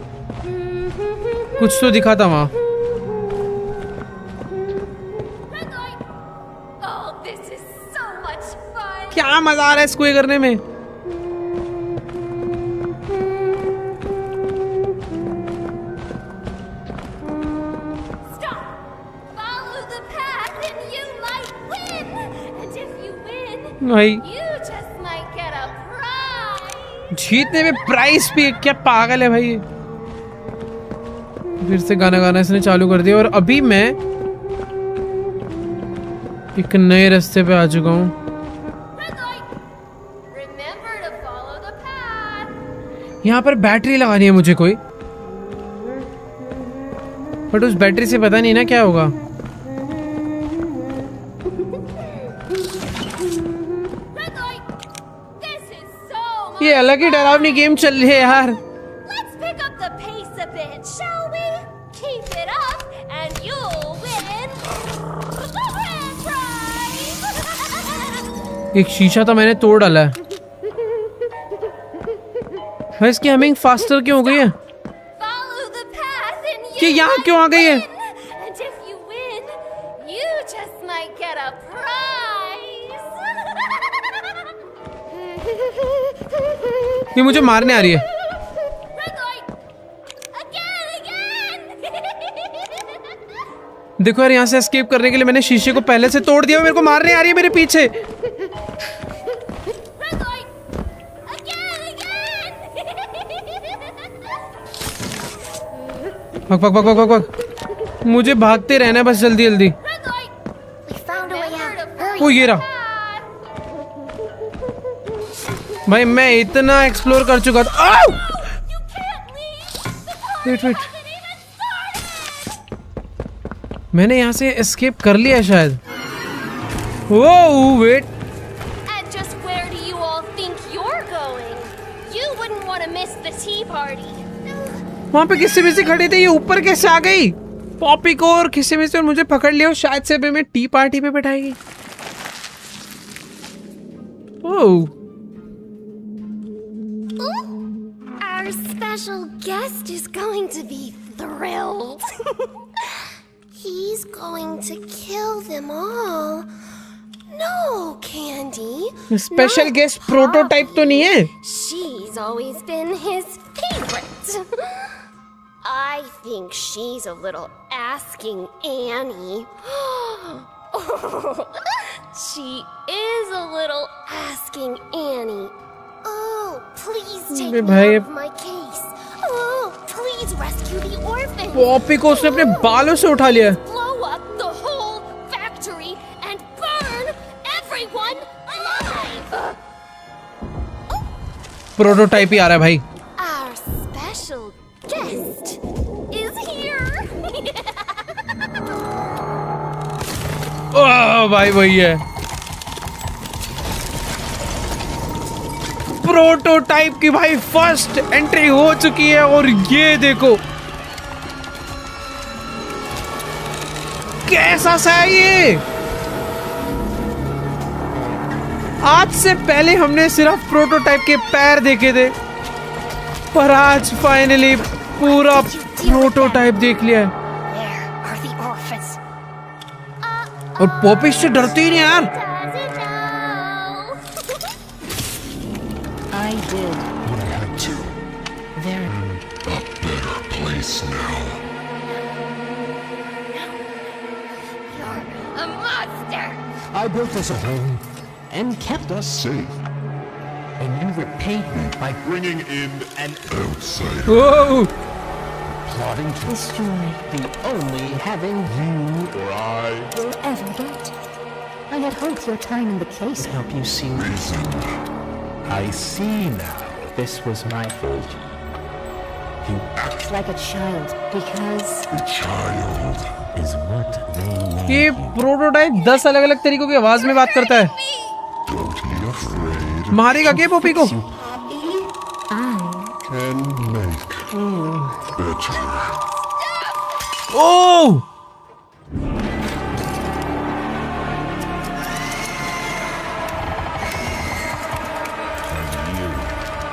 कुछ तो दिखा था वहां। Red light. Oh, this is so much fun. क्या मजा आ रहा है इसको ये करने में। Stop. Follow the path and you might win. And if you win, भाई you just might get a prize. जीतने में प्राइस भी है, क्या पागल है भाई ये। फिर से गाना गाना इसने चालू कर दिया और अभी मैं एक नए रास्ते पे आ चुका हूँ। Red light. Remember to follow the path. यहाँ पर बैटरी लगानी है मुझे कोई, बट उस बैटरी से पता नहीं ना क्या होगा। Red light. This is so much. ये अलग ही डरावनी गेम चल रही है यार। Let's pick up the pace a bit, shall we? Keep it up and you'll win the grand prize. एक शीशा तो मैंने तोड़ डाला है। भाई इसकी हमिंग फास्टर क्यों हो गई है? Follow the path and ये you यहाँ might क्यों आ गई है? win. And if you win, you just might get a prize. ये मुझे मारने आ रही है। Red light. Again. देखो यार, यहाँ से एस्केप करने के लिए मैंने शीशे को पहले से तोड़ दिया। मेरे को मारने आ रही है मेरे पीछे। Red light! Again! भाग भाग भाग भाग भाग। मुझे भागते रहना है बस, जल्दी जल्दी। Red light! We found a way out. Hurry. ओ ये रहा भाई, मैं इतना एक्सप्लोर कर चुका था। आओ! You can't leave! The wait wait, hasn't even started! मैंने यहाँ से एस्केप कर लिया शायद। Oh wait, And just where do you all think you're going? You wouldn't want to miss the tea party. वहाँ पे किसी में से खड़े थे, ये ऊपर कैसे आ गई? पॉपी को और किसी में से और मुझे पकड़ लिया, और शायद से मैं टी पार्टी पे बैठाएगी। ओह, Our special guest is going to be thrilled. He's going to kill them all. No, Candy. Special not guest prototype तो नहीं है? She's always been his favorite. I think she's a little asking Annie. She is a little asking Annie. Oh, please take अबे me भाई, out of my case. Oh, please rescue the orphans. Poppy को उसने अपने बालों से उठा लिया। Blow up the whole factory and burn everyone alive. Prototype ही आ रहा है भाई। Our special guest is here. ओह भाई, वही है प्रोटोटाइप की भाई फर्स्ट एंट्री हो चुकी है। और ये देखो कैसा सा है ये। आज से पहले हमने सिर्फ प्रोटोटाइप के पैर देखे थे, पर आज फाइनली पूरा प्रोटोटाइप देख लिया है। There are the orphans. और पॉपी से डरती ही नहीं यार। Doesn't know. I did. You had to. There. A better place now. You're a monster. I built us a home and kept us safe. And you repaid me by Bringing in an outsider. Oh, plotting to destroy the only having you Or I will ever get. I had hoped your time in the case help you see. reason. I see now. This was my fault. You act like a child because A child. is what they made ये you. Prototype 10 अलग अलग तरीकों की आवाज में बात करता है। Don't be afraid. मारेगा क्या पॉपी को? Can make better. Oh,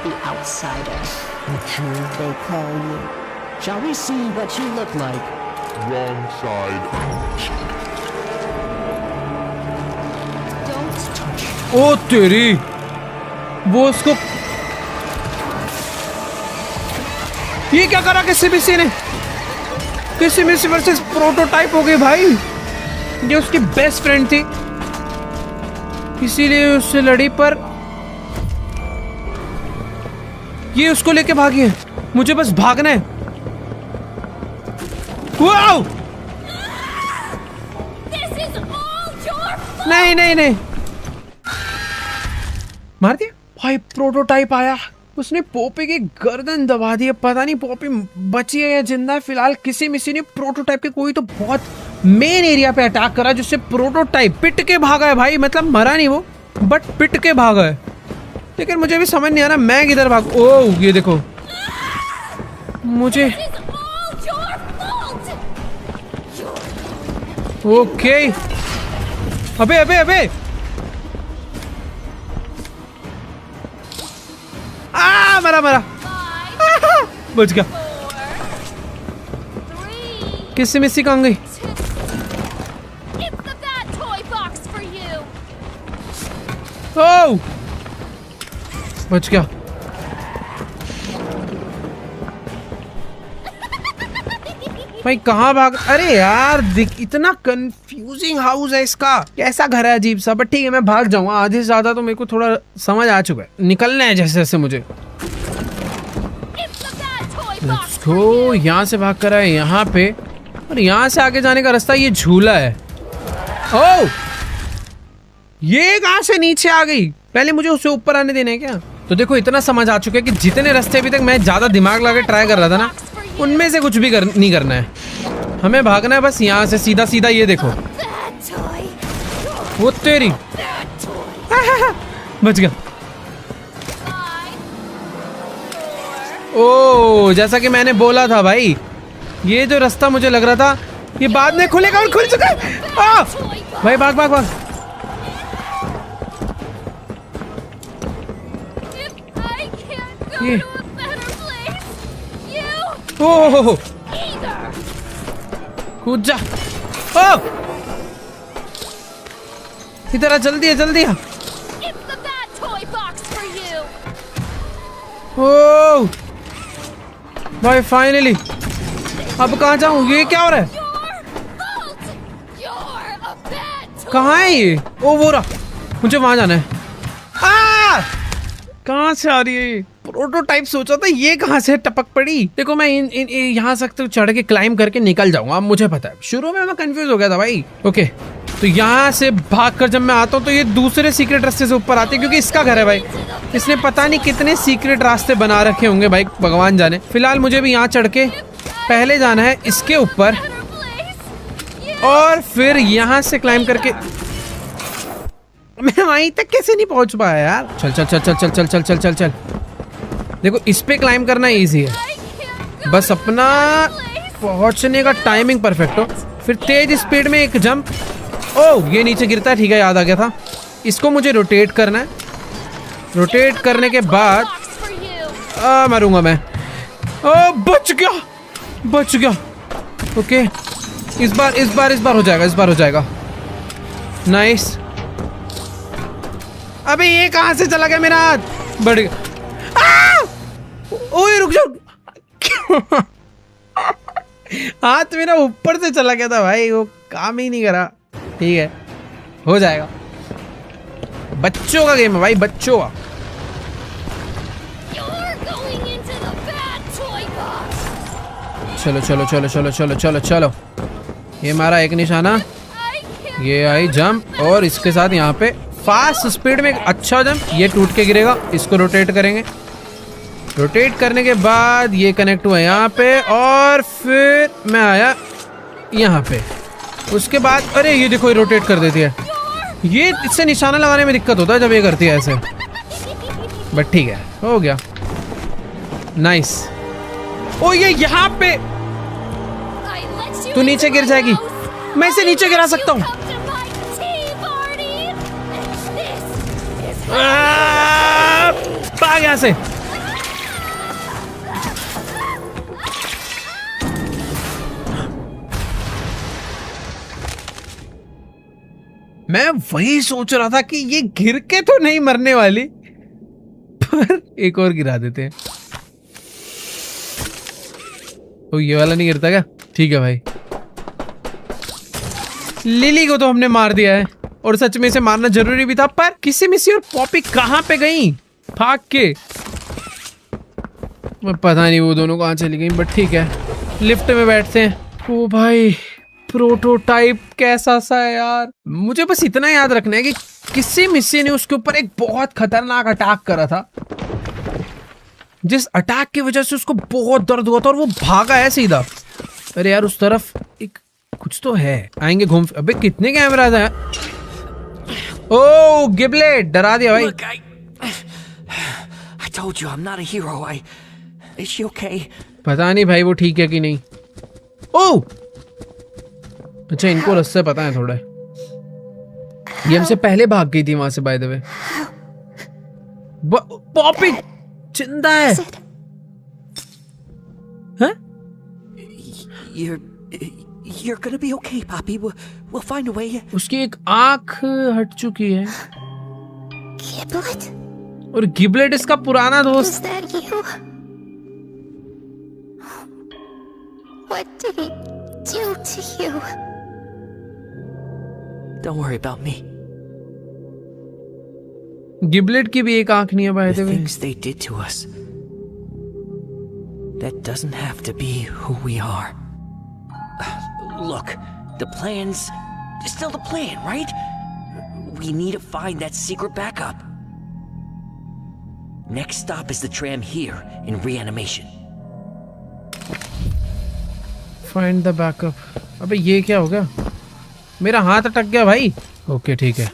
The outsider. They call you. Shall we see what you look like? Wrong side out. Don't touch. ओ तेरी, वो उसको ये क्या करा? किसी ने किसी वर्सेस प्रोटोटाइप हो गई भाई। ये उसकी बेस्ट फ्रेंड थी, इसीलिए उससे लड़ी, पर ये उसको लेके भागी है। मुझे बस भागना है। Wow! This is all your fault. नहीं नहीं नहीं, मार दिया भाई। प्रोटोटाइप आया, उसने पॉपी की गर्दन दबा दी। पता नहीं पॉपी बची है या जिंदा है। फिलहाल किसी मिसी ने प्रोटोटाइप के कोई तो बहुत मेन एरिया पे अटैक करा, जिससे प्रोटोटाइप पिट के भागा है भाई। मतलब मरा नहीं वो, बट पिट के भागा है। लेकिन मुझे भी समझ नहीं आ रहा मैं किधर भाग। ओह ये देखो, मुझे This is all your fault. Okay. अबे अबे अबे, मरा मरा। बच गया। 3, किससे मिस्सी कहाँ गई? 2. It's the bad toy box for you. ओह बच गया। भाई कहाँ भाग, अरे यार इतना कंफ्यूजिंग हाउस है इसका, कैसा घर है अजीब सा। बट ठीक है मैं भाग जाऊंगा, आधे से ज्यादा तो मेरे को थोड़ा समझ आ चुका है, निकलना है जैसे जैसे मुझे। लेट्स गो, यहाँ से भाग कर आए यहाँ पे, और यहाँ से आगे जाने का रास्ता ये झूला है। ओह ये कहाँ से नीचे आ गई, पहले मुझे उससे ऊपर आने देना है क्या? तो देखो इतना समझ आ चुका है कि जितने रास्ते अभी तक मैं ज्यादा दिमाग लगा के ट्राई कर रहा था ना, उनमें से कुछ भी नहीं करना है, हमें भागना है बस यहाँ से सीधा सीधा। ये देखो वो तेरी बच गया। ओ जैसा कि मैंने बोला था भाई, ये जो रास्ता मुझे लग रहा था ये बाद में खुलेगा, और खुल चुका है। भाई भाग भाग भाग। ये ओह कूद जा। ओ इधर आ, जल्दी है जल्दी आ। ओह भाई फाइनली, अब कहाँ जाऊँ, ये क्या हो रहा है, कहाँ है ये? ओ वो रहा, मुझे वहां जाना है। कहाँ से आ रही है ये? प्रोटोटाइप सोचा था, ये कहाँ से टपक पड़ी। देखो मैं यहाँ से तो चढ़ के क्लाइम करके निकल जाऊंगा, अब मुझे पता है। शुरू में मैं कंफ्यूज हो गया था भाई। ओके तो यहाँ से भागकर जब मैं आता हूँ तो ये दूसरे सीक्रेट रास्ते से ऊपर आते हैं, क्योंकि इसका घर है भाई। इसने पता नहीं कितने सीक्रेट रास्ते बना रखे होंगे भाई, भगवान जाने। फिलहाल मुझे भी यहाँ चढ़ के पहले जाना है इसके ऊपर, और फिर यहाँ से क्लाइम करके मैं वहीं तक कैसे नहीं पहुंच पाया यार। चल चल चल चल चल चल चल चल चल चल। देखो इस पे क्लाइम करना इजी है, बस अपना पहुंचने का टाइमिंग परफेक्ट हो, फिर तेज स्पीड में एक जंप। ओह ये नीचे गिरता है, ठीक है याद आ गया था। इसको मुझे रोटेट करना है, रोटेट करने के बाद मरूंगा मैं। बच गया बच गया। ओके इस बार हो जाएगा, इस बार हो जाएगा। नाइस। अबे ये कहां से चला गया मेरा हाथ, बढ़ गया। ओए रुक जाओ हाथ मेरा ऊपर से चला गया था भाई, वो काम ही नहीं करा। ठीक है हो जाएगा, बच्चों का गेम है भाई, बच्चों का। चलो चलो चलो चलो चलो चलो चलो। ये मारा एक निशाना, ये आई जंप, और इसके साथ यहाँ पे फास्ट स्पीड में एक अच्छा जंप। ये टूट के गिरेगा, इसको रोटेट करेंगे। रोटेट करने के बाद ये कनेक्ट हुआ यहाँ पे, और फिर मैं आया यहाँ पे। उसके बाद अरे ये देखो ये रोटेट कर देती है। ये इससे निशाना लगाने में दिक्कत होता है जब ये करती है ऐसे, बट ठीक है हो गया। नाइस। ओ ये यहाँ पे तू नीचे गिर जाएगी, मैं इसे नीचे गिरा सकता हूँ। भाग यहाँ से। मैं वही सोच रहा था कि ये गिर के तो नहीं मरने वाली, पर एक और गिरा देते हैं। तो ये वाला नहीं गिरता क्या? ठीक है भाई। लिली को तो हमने मार दिया है, और सच में इसे मारना जरूरी भी था, पर किसी मिसी और पॉपी कहाँ पे गई भाग के, मैं पता नहीं वो दोनों कहाँ चली गई। बट ठीक है लिफ्ट में बैठते हैं। ओ भाई प्रोटोटाइप कैसा सा है यार। मुझे बस इतना याद रखना है कि किसी मिसी ने उसके ऊपर एक बहुत खतरनाक अटैक करा था, जिस अटैक की वजह से उसको बहुत दर्द हुआ था, और वो भागा है सीधा। अरे यार उस तरफ एक कुछ तो है, आएंगे घूम। अबे कितने कैमरास हैं? ओह गिबलेट डरा दिया भाई। Look, I told you I'm not a hero. Is she okay? पता नहीं भाई वो ठीक है कि नहीं। ओह अच्छा इनको रास्ते पता है थोड़ा। ये हमसे पहले भाग गई थी वहां से बाय द वे। पॉपी जिंदा है। हाँ? You're gonna be okay, Poppy. We'll find a way. उसकी एक आंख हट चुकी है। Giblet? और गिबलेट इसका पुराना दोस्त। Was that you? What did he do to you? Don't worry about me. गिबलेट की भी एक आंख नहीं है by the The way. things they did to us. That doesn't have to be who we are. Look, the plan's still the plan, right? We need to find that secret backup. Next stop is the tram here in reanimation. Find the backup. अबे ये क्या हो गया? मेरा हाथ अटक गया भाई। ओके ठीक है।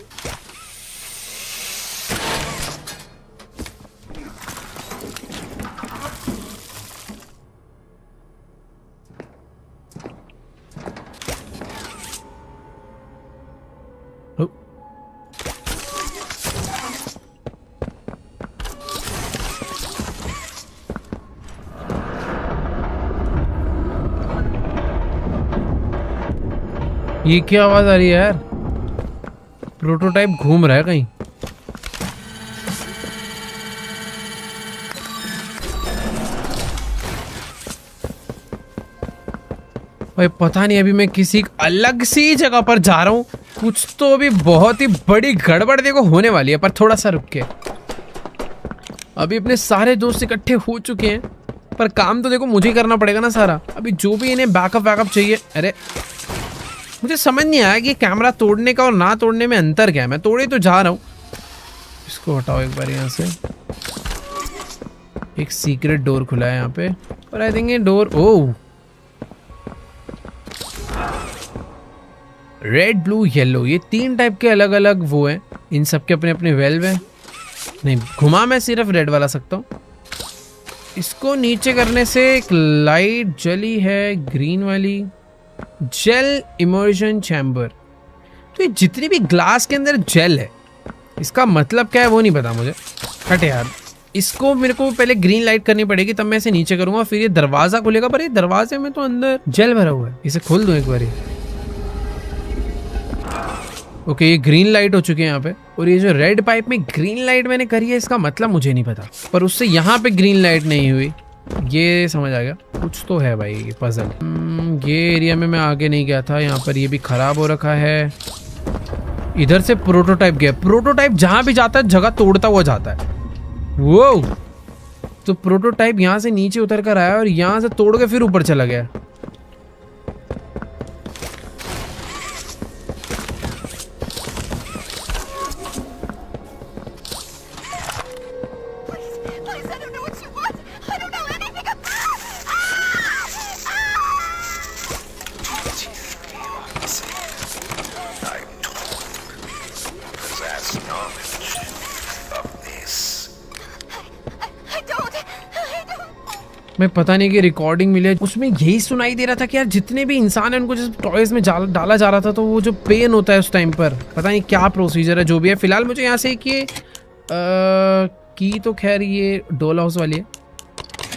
ये क्या आवाज आ रही है यार? प्रोटोटाइप घूम रहा है कहीं। भाई पता नहीं, अभी मैं किसी अलग सी जगह पर जा रहा हूँ। कुछ तो अभी बहुत ही बड़ी गड़बड़ देखो होने वाली है। पर थोड़ा सा रुक के, अभी अपने सारे दोस्त इकट्ठे हो चुके हैं, पर काम तो देखो मुझे ही करना पड़ेगा ना सारा। अभी जो भी इन्हें बैकअप चाहिए। अरे मुझे समझ नहीं आया कि कैमरा तोड़ने का और ना तोड़ने में अंतर क्या है। मैं तोड़े तो जा रहा हूँ। इसको हटाओ एक बार यहाँ से। एक सीक्रेट डोर खुला है यहाँ पे, और आई थिंक ये डोर, ओह रेड ब्लू येलो, ये 3 टाइप के अलग अलग वो हैं। इन सब के अपने अपने वेल्व हैं। नहीं, घुमा मैं सिर्फ रेड वाला सकता हूँ। इसको नीचे करने से एक लाइट जली है, ग्रीन वाली। Gel immersion chamber. तो ये जितनी भी ग्लास के अंदर जेल है, इसका मतलब क्या है वो नहीं पता मुझे। हट यार, इसको मेरे को पहले ग्रीन लाइट करनी पड़ेगी, तब मैं इसे नीचे करूंगा, फिर ये दरवाजा खुलेगा। पर ये दरवाजे में तो अंदर जेल भरा हुआ है। इसे खोल दूं एक बार। ओके, ये ग्रीन लाइट हो चुकी है यहाँ पे। और ये जो रेड पाइप में ग्रीन लाइट मैंने करी है, इसका मतलब मुझे नहीं पता। पर उससे यहाँ पे ग्रीन लाइट नहीं हुई, ये समझ आ गया। कुछ तो है भाई ये पजल। ये एरिया में मैं आगे नहीं गया था। यहाँ पर ये भी खराब हो रखा है। इधर से प्रोटोटाइप गया। प्रोटोटाइप जहां भी जाता है जगह तोड़ता हुआ जाता है। वो तो प्रोटोटाइप यहाँ से नीचे उतर कर आया और यहाँ से तोड़ के फिर ऊपर चला गया। मैं पता नहीं कि रिकॉर्डिंग मिली है, उसमें यही सुनाई दे रहा था कि यार जितने भी इंसान हैं उनको जब टॉयज में डाला जा रहा था, तो वो जो पेन होता है उस टाइम पर, पता नहीं क्या प्रोसीजर है। जो भी है, फिलहाल मुझे यहाँ से कि की तो खैर ये डोल हाउस वाली है।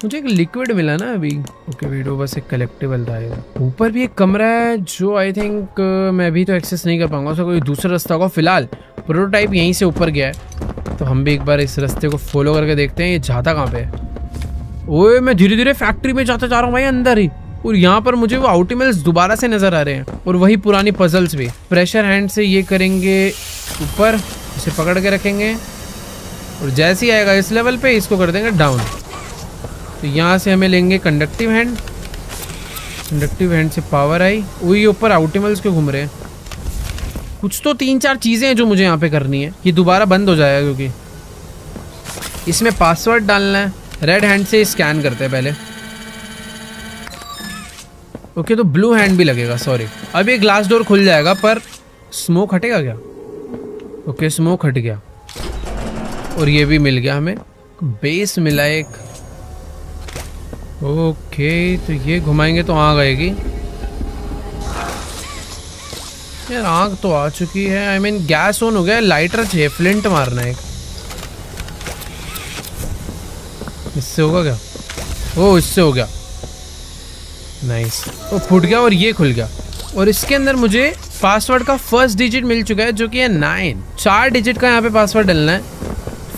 मुझे एक लिक्विड मिला ना अभी। ओके वीडियो बस एक कलेक्टिबल था। ऊपर भी एक कमरा है जो आई थिंक मैं अभी तो एक्सेस नहीं कर पाऊंगा, उसका कोई दूसरा रास्ता होगा। फिलहाल प्रोटोटाइप यहीं से ऊपर गया है, तो हम भी एक बार इस रास्ते को फॉलो करके देखते हैं ये जाता कहाँ पे है। ओए मैं धीरे धीरे फैक्ट्री में जाता जा रहा हूँ भाई, अंदर ही। और यहाँ पर मुझे वो आउटिमल्स दोबारा से नजर आ रहे हैं, और वही पुरानी पजल्स भी। प्रेशर हैंड से ये करेंगे ऊपर, इसे पकड़ के रखेंगे, और जैसे ही आएगा इस लेवल पे इसको कर देंगे डाउन। तो यहाँ से हमें लेंगे कंडक्टिव हैंड। कंडक्टिव हैंड से पावर आई। वही ऊपर आउटिमल्स क्यों घूम रहे हैं? कुछ तो 3-4 चीजें हैं जो मुझे यहाँ पे करनी है। ये दोबारा बंद हो जाएगा क्योंकि इसमें पासवर्ड डालना है। रेड हैंड से स्कैन करते हैं पहले। ओके तो ब्लू हैंड भी लगेगा, सॉरी। अब ये ग्लास डोर खुल जाएगा, पर स्मोक हटेगा क्या? ओके स्मोक हट गया, और ये भी मिल गया हमें। बेस मिला एक। ओके तो ये घुमाएंगे तो आग आएगी। यार आग तो आ चुकी है। आई मीन गैस ऑन हो गया। लाइटर चाहिए, फ्लिंट मारना है। इससे होगा क्या? ओ इससे हो गया, नाइस। वो फूट गया और ये खुल गया। और इसके अंदर मुझे पासवर्ड का फर्स्ट डिजिट मिल चुका है जो कि है 9। 4 डिजिट का यहाँ पे पासवर्ड डालना है।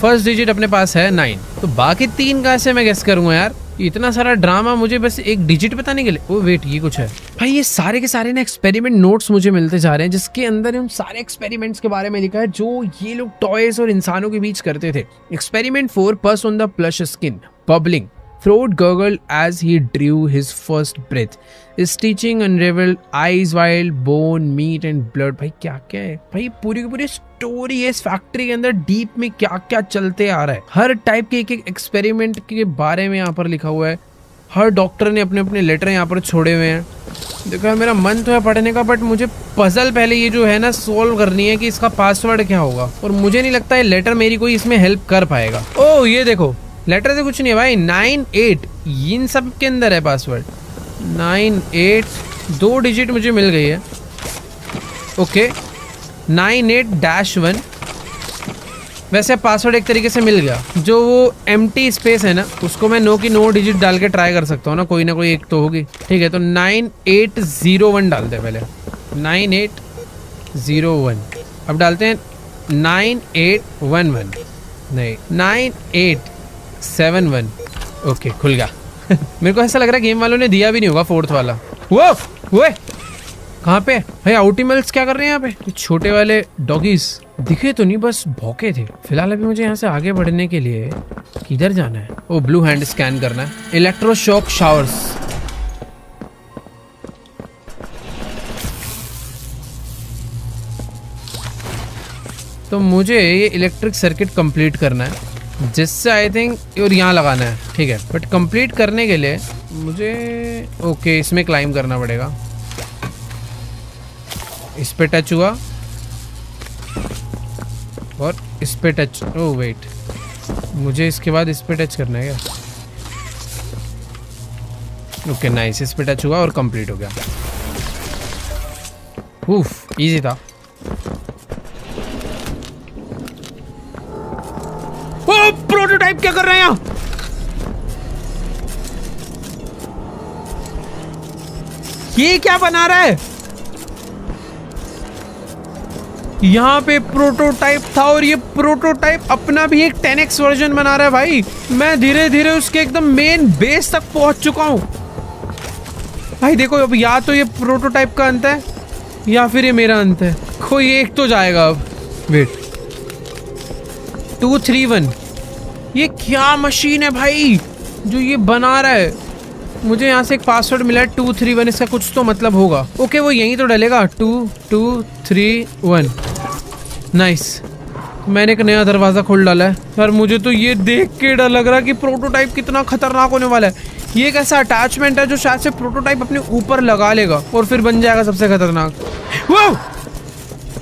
फर्स्ट डिजिट अपने पास है 9, तो बाकी 3 कहाँ से मैं गेस करूँगा यार? इतना सारा ड्रामा मुझे बस एक डिजिट बताने के लिए। ओ वेट, ये कुछ है भाई। ये सारे के सारे ना एक्सपेरिमेंट नोट्स मुझे मिलते जा रहे हैं, जिसके अंदर उन सारे एक्सपेरिमेंट्स के बारे में लिखा है जो ये लोग टॉयज और इंसानों के बीच करते थे। एक्सपेरिमेंट 4, पस on the plush skin, bubbling, throat gurgled as he drew his first breath. Stitching unraveled, eyes wild, bone, meat and blood. भाई क्या क्या है भाई, पूरी की पूरी स्टोरी है इस फैक्ट्री के अंदर। डीप में क्या क्या चलते आ रहा है, हर टाइप के एक एक एक्सपेरिमेंट के बारे में यहाँ पर लिखा हुआ है। हर डॉक्टर ने अपने अपने लेटर यहाँ पर छोड़े हुए हैं। देखो यार, मेरा मन तो है पढ़ने का, बट मुझे पजल पहले ये जो है ना सोल्व करनी है कि इसका पासवर्ड क्या होगा, और मुझे नहीं लगता है लेटर मेरी कोई इसमें हेल्प कर पाएगा। ओह ये देखो, लेटर से कुछ नहीं है भाई। 98 इन सब के अंदर है पासवर्ड। 98 2 डिजिट मुझे मिल गई है। ओके 98-1। वैसे पासवर्ड एक तरीके से मिल गया। जो वो एम्प्टी स्पेस है ना, उसको मैं नो की 9 डिजिट डाल के ट्राई कर सकता हूँ ना, कोई ना कोई एक तो होगी। ठीक है, तो 9801 डालते हैं पहले। 9801 अब डालते हैं 9811, नहीं 9871। ओके खुल गया। मेरे को ऐसा लग रहा है गेम वालों ने दिया भी नहीं होगा 4th वाला। वो कहाँ पे भाई? आउटिमल्स क्या कर रहे हैं यहाँ पे? छोटे वाले डॉगीज दिखे तो नहीं, बस भौके थे। फिलहाल अभी मुझे यहाँ से आगे बढ़ने के लिए किधर जाना है? ओ ब्लू हैंड स्कैन करना है। इलेक्ट्रोशॉक शावर्स, तो मुझे ये इलेक्ट्रिक सर्किट कंप्लीट करना है, जिससे आई थिंक और यहाँ लगाना है। ठीक है, बट कंप्लीट करने के लिए मुझे ओके इसमें क्लाइम करना पड़ेगा। इस पे टच हुआ और इस पे टच। ओह वेट, मुझे इसके बाद इस पे टच करना है क्या? ओके नाइस, इस पे टच हुआ और कंप्लीट हो गया। उफ इजी था। ओ प्रोटोटाइप क्या कर रहे हैं यहाँ? ये क्या बना रहा है? यहाँ पे प्रोटोटाइप था और ये प्रोटोटाइप अपना भी एक 10x वर्जन बना रहा है भाई। मैं धीरे धीरे उसके एकदम मेन बेस तक पहुंच चुका हूँ भाई। देखो अब या तो ये प्रोटोटाइप का अंत है या फिर ये मेरा अंत है, कोई एक तो जाएगा अब। वेट 231, ये क्या मशीन है भाई जो ये बना रहा है? मुझे यहाँ से एक पासवर्ड मिला है 231, इसका कुछ तो मतलब होगा। ओके वो यहीं तो डलेगा 2231। नाइस, मैंने एक नया दरवाजा खोल डाला है यार। मुझे तो ये देख के डर लग रहा है कि प्रोटोटाइप कितना खतरनाक होने वाला है। ये एक ऐसा अटैचमेंट है जो शायद से प्रोटोटाइप अपने ऊपर लगा लेगा और फिर बन जाएगा सबसे खतरनाक। वाह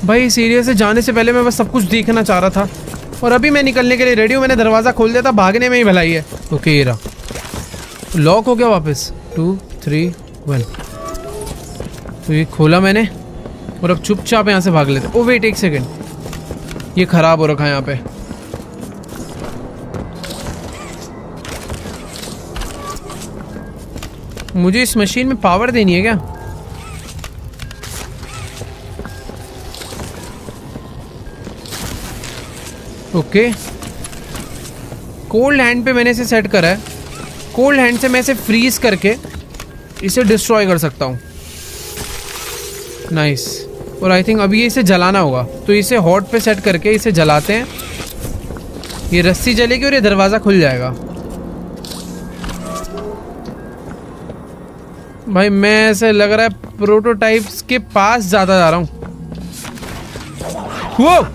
भाई सीरियस है, जाने से पहले मैं बस सब कुछ देखना चाह रहा था और अभी मैं निकलने के लिए रेडी हूँ। मैंने दरवाजा खोल दिया था, भागने में ही भलाई है। ओके ये रहा, लॉक हो गया वापस। 231, तो ये खोला मैंने और अब चुपचाप यहाँ से भाग लेते। ओ वेट एक सेकेंड, ये खराब हो रखा है यहाँ पे। मुझे इस मशीन में पावर देनी है क्या? ओके कोल्ड हैंड पे मैंने इसे सेट करा है। कोल्ड हैंड से मैं इसे फ्रीज करके इसे डिस्ट्रॉय कर सकता हूँ। नाइस, और आई थिंक अभी ये इसे जलाना होगा, तो इसे हॉट पे सेट करके इसे जलाते हैं। ये रस्सी जलेगी और ये दरवाज़ा खुल जाएगा। भाई मैं ऐसे लग रहा है प्रोटोटाइप्स के पास ज़्यादा जा रहा हूँ। वो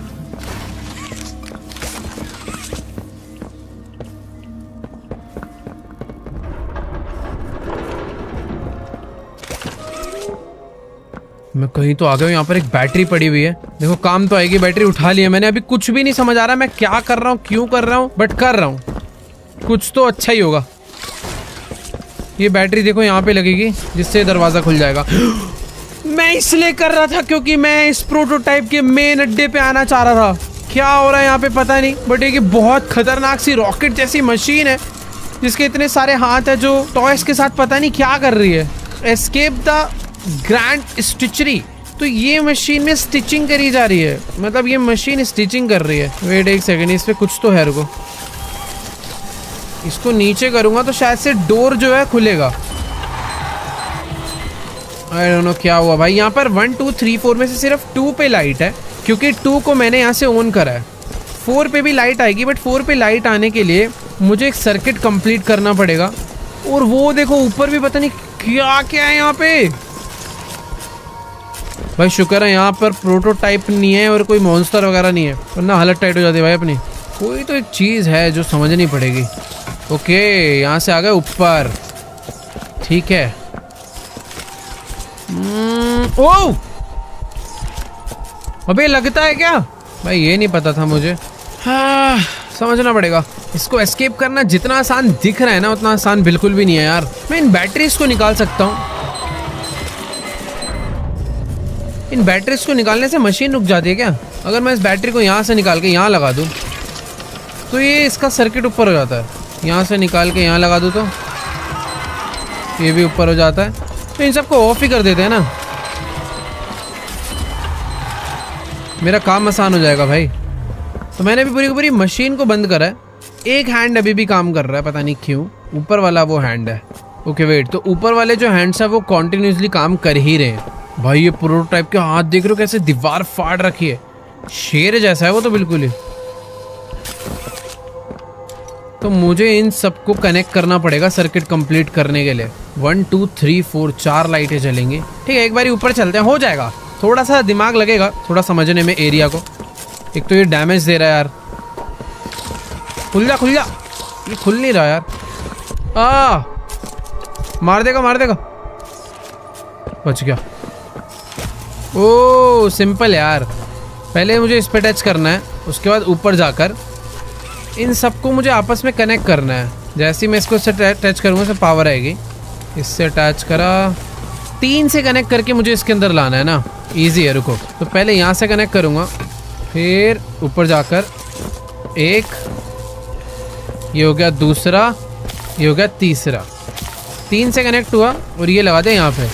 मैं कहीं तो आ गया हूँ। यहाँ पर एक बैटरी पड़ी हुई है, देखो काम तो आएगी। बैटरी उठा लिया मैंने। अभी कुछ भी नहीं समझ आ रहा मैं क्या कर रहा हूँ, क्यों कर रहा हूँ, बट कर रहा हूँ। कुछ तो अच्छा ही होगा। ये बैटरी देखो यहाँ पे लगेगी, जिससे दरवाजा खुल जाएगा। मैं इसलिए कर रहा था क्योंकि मैं इस प्रोटोटाइप के मेन अड्डे पे आना चाह रहा था। क्या हो रहा है यहाँ पे पता नहीं, बट ये बहुत खतरनाक सी रॉकेट जैसी मशीन है जिसके इतने सारे हाथ है, जो टॉयज के साथ पता नहीं क्या कर रही है। एस्केप द ग्रैंड स्टिचरी, तो ये मशीन में स्टिचिंग करी जा रही है, मतलब ये मशीन स्टिचिंग कर रही है। वेट एक सेकेंड, इस पे कुछ तो है। रुको, इसको नीचे करूंगा तो शायद से डोर जो है खुलेगा। आई डोंट नो क्या हुआ भाई। यहाँ पर 1 2 3 4 में से सिर्फ 2 पे लाइट है, क्योंकि 2 को मैंने यहाँ से ऑन करा है। 4 पे भी लाइट आएगी, बट 4 पे लाइट आने के लिए मुझे एक सर्किट कंप्लीट करना पड़ेगा। और वो देखो ऊपर भी पता नहीं क्या क्या है यहाँ पे। भाई शुक्र है यहाँ पर प्रोटोटाइप नहीं है और कोई मॉन्स्टर वगैरह नहीं है, वरना हालत टाइट हो जाती है भाई अपनी। कोई तो एक चीज़ है जो समझनी पड़ेगी। ओके यहाँ से आ गए ऊपर, ठीक है। ओह अबे लगता है क्या भाई, ये नहीं पता था मुझे। हाँ समझना पड़ेगा। इसको एस्केप करना जितना आसान दिख रहा है ना, उतना आसान बिल्कुल भी नहीं है यार। मैं इन बैटरीज को निकाल सकता हूँ। इन बैटरीज को निकालने से मशीन रुक जाती है क्या? अगर मैं इस बैटरी को यहाँ से निकाल के यहाँ लगा दूँ तो ये इसका सर्किट ऊपर हो जाता है। यहाँ से निकाल के यहाँ लगा दूँ तो ये भी ऊपर हो जाता है। तो इन सबको ऑफ ही कर देते हैं ना, मेरा काम आसान हो जाएगा भाई। तो मैंने भी पूरी की पूरी मशीन को बंद करा है। एक हैंड अभी भी काम कर रहा है, पता नहीं क्यों। ऊपर वाला वो हैंड है। ओके वेट, तो ऊपर वाले जो हैंड्स है वो कॉन्टिन्यूसली काम कर ही रहे हैं। भाई ये प्रोटोटाइप के हाथ देख रहे हो कैसे दीवार फाड़ रखी है, शेर जैसा है वो तो बिल्कुल ही। तो मुझे इन सबको कनेक्ट करना पड़ेगा सर्किट कंप्लीट करने के लिए। 1 2 3 4 4 लाइटें जलेंगी। ठीक है एक बारी ऊपर चलते हैं, हो जाएगा। थोड़ा सा दिमाग लगेगा थोड़ा समझने में एरिया को। एक तो ये डैमेज दे रहा है यार। खुल जा खुल जा, ये खुल नहीं रहा यार। मार देगा मार देगा, बच गया। ओ सिंपल यार, पहले मुझे इस पे टच करना है, उसके बाद ऊपर जाकर इन सबको मुझे आपस में कनेक्ट करना है। जैसे ही मैं इसको इससे टच करूँगा इससे पावर आएगी। इससे अटैच करा, 3 से कनेक्ट करके मुझे इसके अंदर लाना है ना। इजी है, रुको। तो पहले यहाँ से कनेक्ट करूँगा, फिर ऊपर जाकर एक, ये हो गया दूसरा, ये हो गया तीसरा। 3 से कनेक्ट हुआ और ये लगा दे यहाँ पे।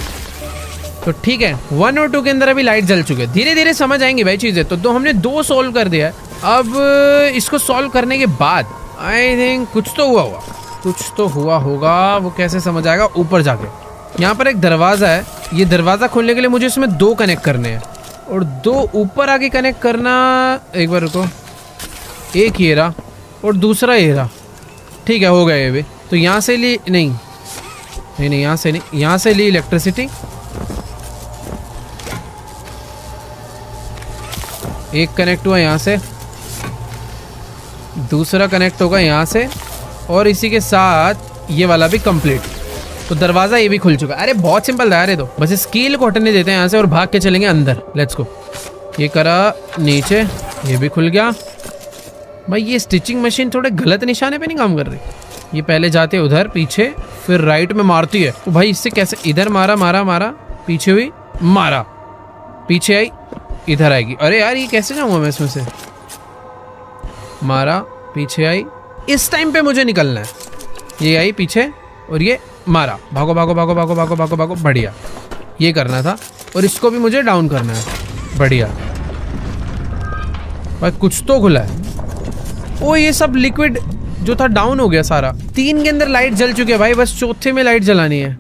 तो ठीक है 1 और 2 के अंदर अभी लाइट जल चुके हैं। धीरे धीरे समझ आएंगी भाई चीज़ें। तो हमने 2 सॉल्व कर दिया है। अब इसको सॉल्व करने के बाद आई थिंक कुछ तो हुआ होगा, कुछ तो हुआ होगा। वो कैसे समझ आएगा? ऊपर जाके यहाँ पर एक दरवाज़ा है। ये दरवाज़ा खोलने के लिए मुझे इसमें 2 कनेक्ट करने हैं और 2 ऊपर आके कनेक्ट करना। एक बार रुको, एक ये रहा और दूसरा ये रहा। ठीक है हो गया ये भी। तो यहाँ से ली नहीं, यहाँ से नहीं, यहाँ से ली इलेक्ट्रिसिटी। एक कनेक्ट हुआ यहाँ से, दूसरा कनेक्ट होगा यहाँ से, और इसी के साथ ये वाला भी कंप्लीट। तो दरवाज़ा ये भी खुल चुका। अरे बहुत सिंपल था यार ये तो। बस इस कील को हटने देते हैं यहाँ से और भाग के चलेंगे अंदर। Let's go. ये करा नीचे, ये भी खुल गया। भाई ये स्टिचिंग मशीन थोड़े गलत निशाने पे नहीं काम कर रही। ये पहले जाते उधर पीछे, फिर राइट में मारती है। तो भाई इससे कैसे? इधर मारा मारा मारा, पीछे हुई, मारा, पीछे आई, इधर आएगी। अरे यार ये कैसे जाऊँगा मैं इसमें से? मारा, पीछे आई। इस टाइम पे मुझे निकलना है। ये आई पीछे और ये मारा, भागो भागो भागो भागो भागो भागो भागो। बढ़िया, ये करना था। और इसको भी मुझे डाउन करना है। बढ़िया भाई, कुछ तो खुला है। ओ ये सब लिक्विड जो था डाउन हो गया सारा। 3 के अंदर लाइट जल चुकी है भाई, बस चौथे में लाइट जलानी है।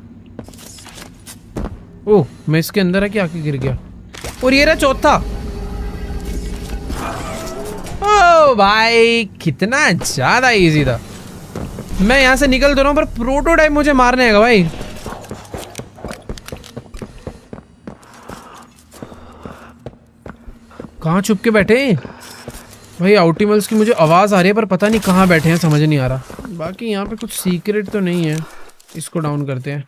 ओह मैं इसके अंदर है कि आके गिर गया। और ये रहा चौथा। ओ भाई कितना ज्यादा इजी था। मैं यहां से निकल तो रहा हूं पर प्रोटोटाइप मुझे मारने आएगा भाई। कहां छुप के बैठे भाई? आउटिमल्स की मुझे आवाज आ रही है पर पता नहीं कहां बैठे हैं, समझ नहीं आ रहा। बाकी यहाँ पे कुछ सीक्रेट तो नहीं है। इसको डाउन करते हैं।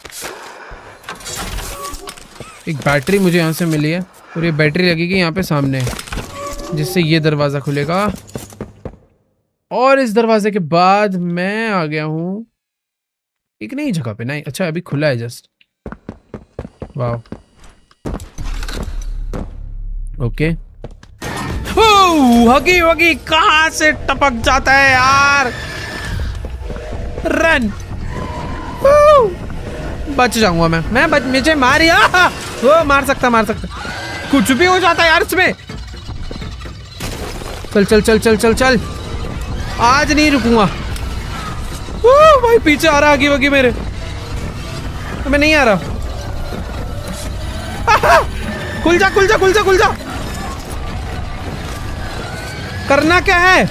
एक बैटरी मुझे यहाँ से मिली है और ये बैटरी लगेगी यहाँ पे सामने, जिससे ये दरवाज़ा खुलेगा। और इस दरवाजे के बाद मैं आ गया हूँ एक नई जगह पे। नहीं अच्छा अभी खुला है जस्ट। वाह ओके। हगी वगी कहाँ से टपक जाता है यार। रन, बच जाऊंगा मैं मुझे मारिया। वो मार सकता कुछ भी हो जाता है यार इसमें। चल चल चल चल चल चल, आज नहीं रुकूंगा। भाई पीछे आ रहा हगी वगी मेरे, मैं नहीं आ रहा। खुल जा खुल जा खुल जा खुल जा। करना क्या है?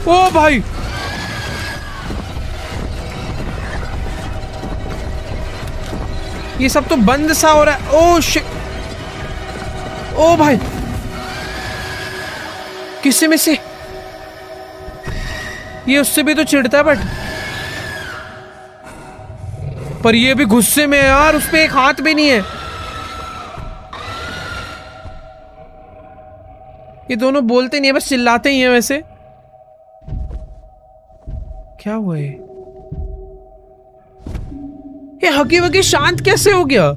ओ भाई ये सब तो बंद सा हो रहा है। ओ शिट, ओ भाई किससे में से ये उससे भी तो चिढ़ता है, पर ये भी गुस्से में है यार, उस पे एक हाथ भी नहीं है। ये दोनों बोलते नहीं है, बस चिल्लाते ही हैं। वैसे क्या हुआ है? ये हगी वगी शांत कैसे हो गया?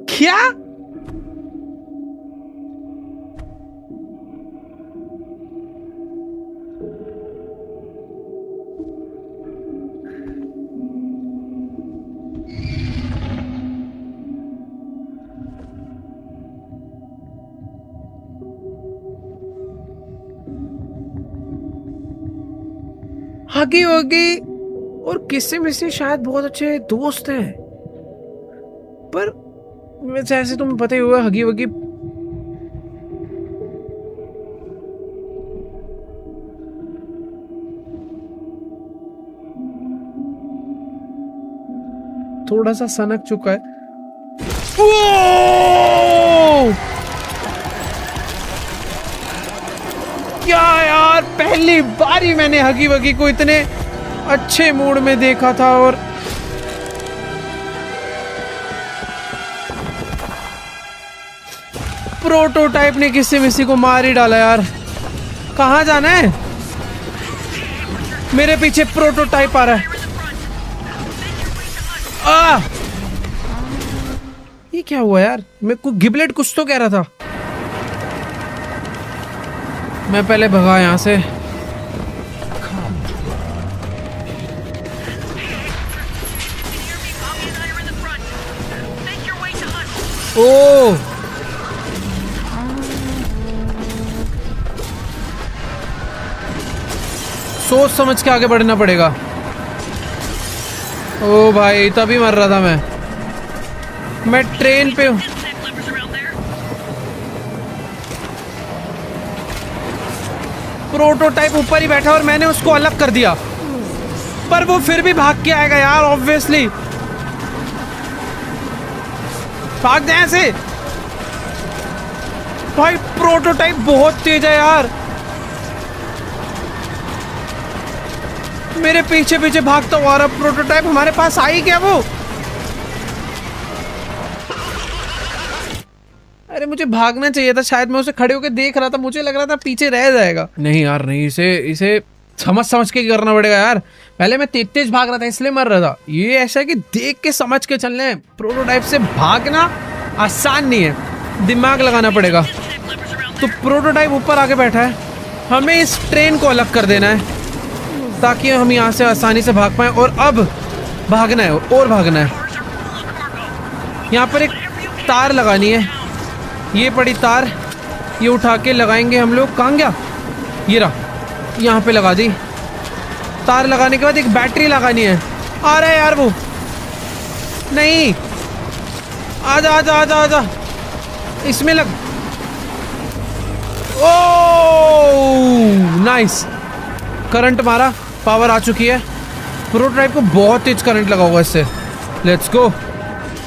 क्या? हगी वगी और किसी में से शायद बहुत अच्छे दोस्त हैं, पर जैसे तुम्हें पता ही होगा हगी वगी थोड़ा सा सनक चुका है। ओ! क्या यार, पहली बार ही मैंने हगी वगी को इतने अच्छे मूड में देखा था। और प्रोटोटाइप ने किसी मिसी को मार ही डाला यार। कहाँ जाना है? मेरे पीछे प्रोटोटाइप आ रहा है। ये क्या हुआ यार? मैं को गिबलेट कुछ तो कह रहा था। मैं पहले भगा यहां से। ओ सोच समझ के आगे बढ़ना पड़ेगा। ओ भाई तभी मर रहा था मैं ट्रेन पे हूं। प्रोटोटाइप ऊपर ही बैठा और मैंने उसको अलग कर दिया, पर वो फिर भी भाग के आएगा यार ऑब्वियसली। भाग दे ऐसे। भाई प्रोटोटाइप बहुत तेज है यार, मेरे पीछे पीछे भागता हुआ रहा प्रोटोटाइप। हमारे पास आई क्या वो? अरे मुझे भागना चाहिए था शायद, मैं उसे खड़े होकर देख रहा था, मुझे लग रहा था पीछे रह जाएगा। नहीं यार नहीं, इसे समझ के करना पड़ेगा यार। पहले मैं तेज भाग रहा था इसलिए मर रहा था। ये ऐसा है कि देख के समझ के चलना है। प्रोटोटाइप से भागना आसान नहीं है, दिमाग लगाना पड़ेगा। तो प्रोटोटाइप ऊपर आके बैठा है, हमें इस ट्रेन को अलग कर देना है ताकि हम यहाँ से आसानी से भाग पाए। और अब भागना है और भागना है। यहाँ पर एक तार लगानी है, ये पड़ी तार, ये उठा के लगाएंगे हम लोग। कहाँ गया? ये रहा, यहाँ पे लगा दी। तार लगाने के बाद एक बैटरी लगानी है। आ रहा है यार वो, नहीं आजा आजा आजा आजा, इसमें लग। ओह नाइस, करंट मारा, पावर आ चुकी है। प्रोटोटाइप को बहुत तेज करंट लगा होगा इससे। लेट्स गो,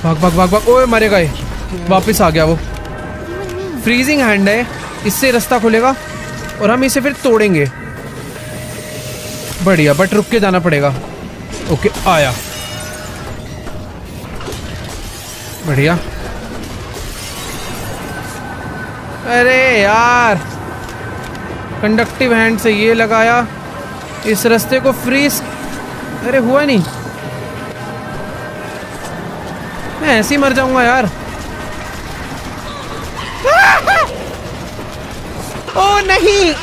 भाग भाग भाग भाग। ओए मरेगा ये, वापस आ गया वो। फ्रीजिंग हैंड है, इससे रास्ता खुलेगा और हम इसे फिर तोड़ेंगे। बढ़िया, बट रुक के जाना पड़ेगा। ओके आया, बढ़िया। अरे यार, कंडक्टिव हैंड से ये लगाया, इस रास्ते को फ्रीज। अरे हुआ नहीं, मैं ऐसे ही मर जाऊंगा यार। ओ नहीं,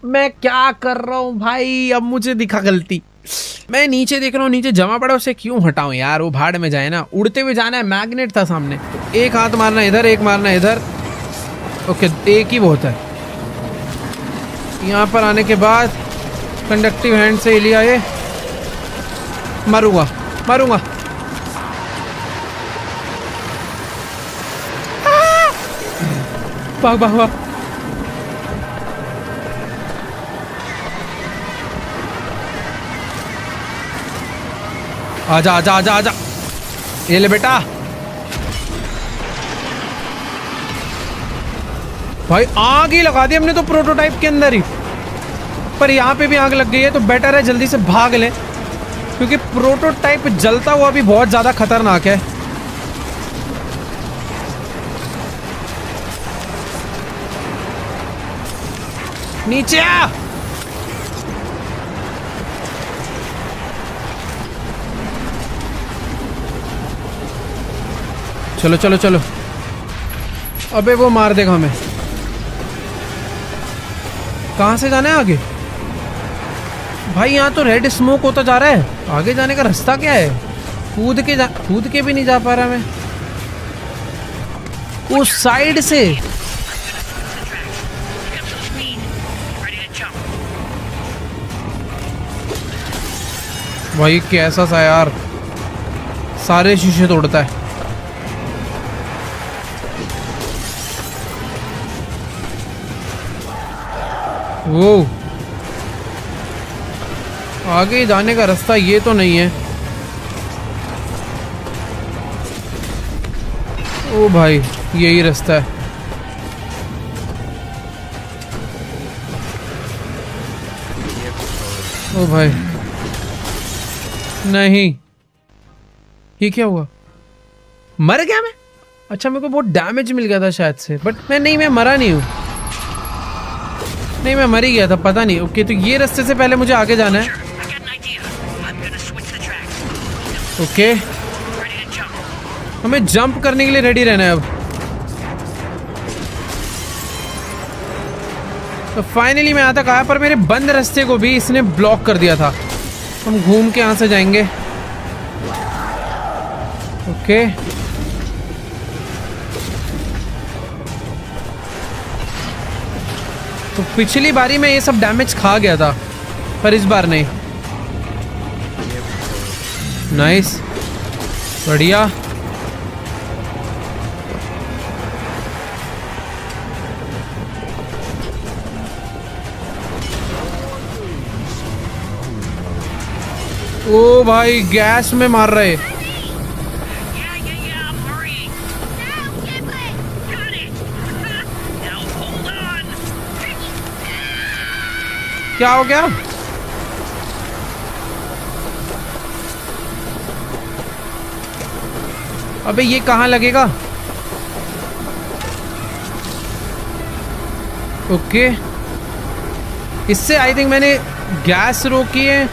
मैं क्या कर रहा हूँ भाई? अब मुझे दिखा गलती। मैं नीचे देख रहा हूँ, नीचे जमा पड़ा, उसे क्यों हटाऊं यार? वो भाड़ में जाए ना, उड़ते हुए जाना है। मैग्नेट था सामने, एक हाथ मारना इधर, एक मारना इधर। ओके, एक ही बहुत है। यहाँ पर आने के बाद कंडक्टिव हैंड से लिया ये, मारूंगा मारूंगा। भाग भाग भाग। आजा आजा आजा आजा, ये ले बेटा। भाई आग ही लगा दी हमने तो प्रोटोटाइप के अंदर ही, पर यहाँ पे भी आग लग गई है तो बेटर है जल्दी से भाग लें, क्योंकि प्रोटोटाइप जलता हुआ भी बहुत ज्यादा खतरनाक है। नीचे आ। चलो चलो चलो, अबे वो मार देगा हमें। कहां से जाना है आगे? भाई यहाँ तो रेड स्मोक होता जा रहा है, आगे जाने का रास्ता क्या है? कूद के भी नहीं जा पा रहा मैं उस साइड से। भाई कैसा सा यार, सारे शीशे तोड़ता है। वो आगे जाने का रास्ता ये तो नहीं है। ओ भाई यही रास्ता है। ओ भाई नहीं, ये क्या हुआ? मर गया मैं? अच्छा मेरे को बहुत डैमेज मिल गया था शायद से, बट मैं मरा नहीं हूँ। नहीं मैं मर ही गया था, पता नहीं। ओके तो ये रास्ते से पहले मुझे आगे जाना है। ओके हमें जंप करने के लिए रेडी रहना है अब। तो फाइनली मैं यहाँ तक आया, पर मेरे बंद रास्ते को भी इसने ब्लॉक कर दिया था। हम घूम के यहाँ से जाएंगे। ओके तो पिछली बारी में ये सब डैमेज खा गया था, पर इस बार नहीं। नाइस, बढ़िया। ओ भाई गैस में मार रहे। क्या हो गया? अबे ये कहाँ लगेगा? ओके इससे आई थिंक मैंने गैस रोकी है।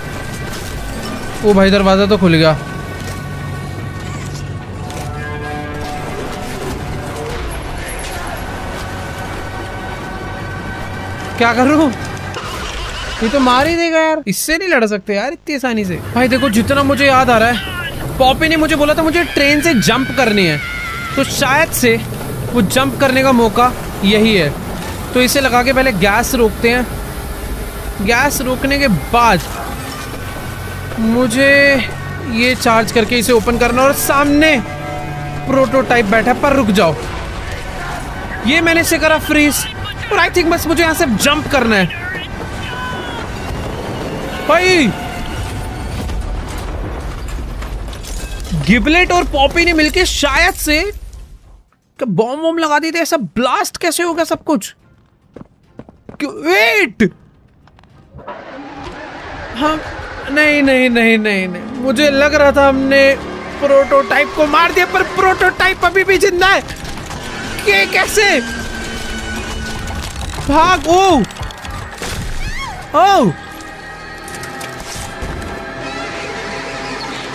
ओ भाई दरवाजा तो खुल गया। क्या करूं? ये तो मार ही देगा यार, इससे नहीं लड़ सकते यार इतनी आसानी से। भाई देखो जितना मुझे याद आ रहा है, पॉपी ने मुझे बोला था मुझे ट्रेन से जंप करनी है, तो शायद से वो जंप करने का मौका यही है। तो इसे लगा के पहले गैस रोकते हैं। गैस रोकने के बाद मुझे ये चार्ज करके इसे ओपन करना, और सामने प्रोटोटाइप बैठा। पर रुक जाओ, ये मैंने इसे करा फ्रीज, और आई थिंक बस मुझे यहाँ से जंप करना है। भाई गिबलेट और पॉपी ने मिलके शायद से बॉम्ब वॉम्ब लगा दी थी। ऐसा ब्लास्ट कैसे होगा सब कुछ? वेट, हम नहीं नहीं नहीं नहीं नहीं, मुझे लग रहा था हमने प्रोटोटाइप को मार दिया, पर प्रोटोटाइप अभी भी जिंदा है। ये कैसे? भाग। ओ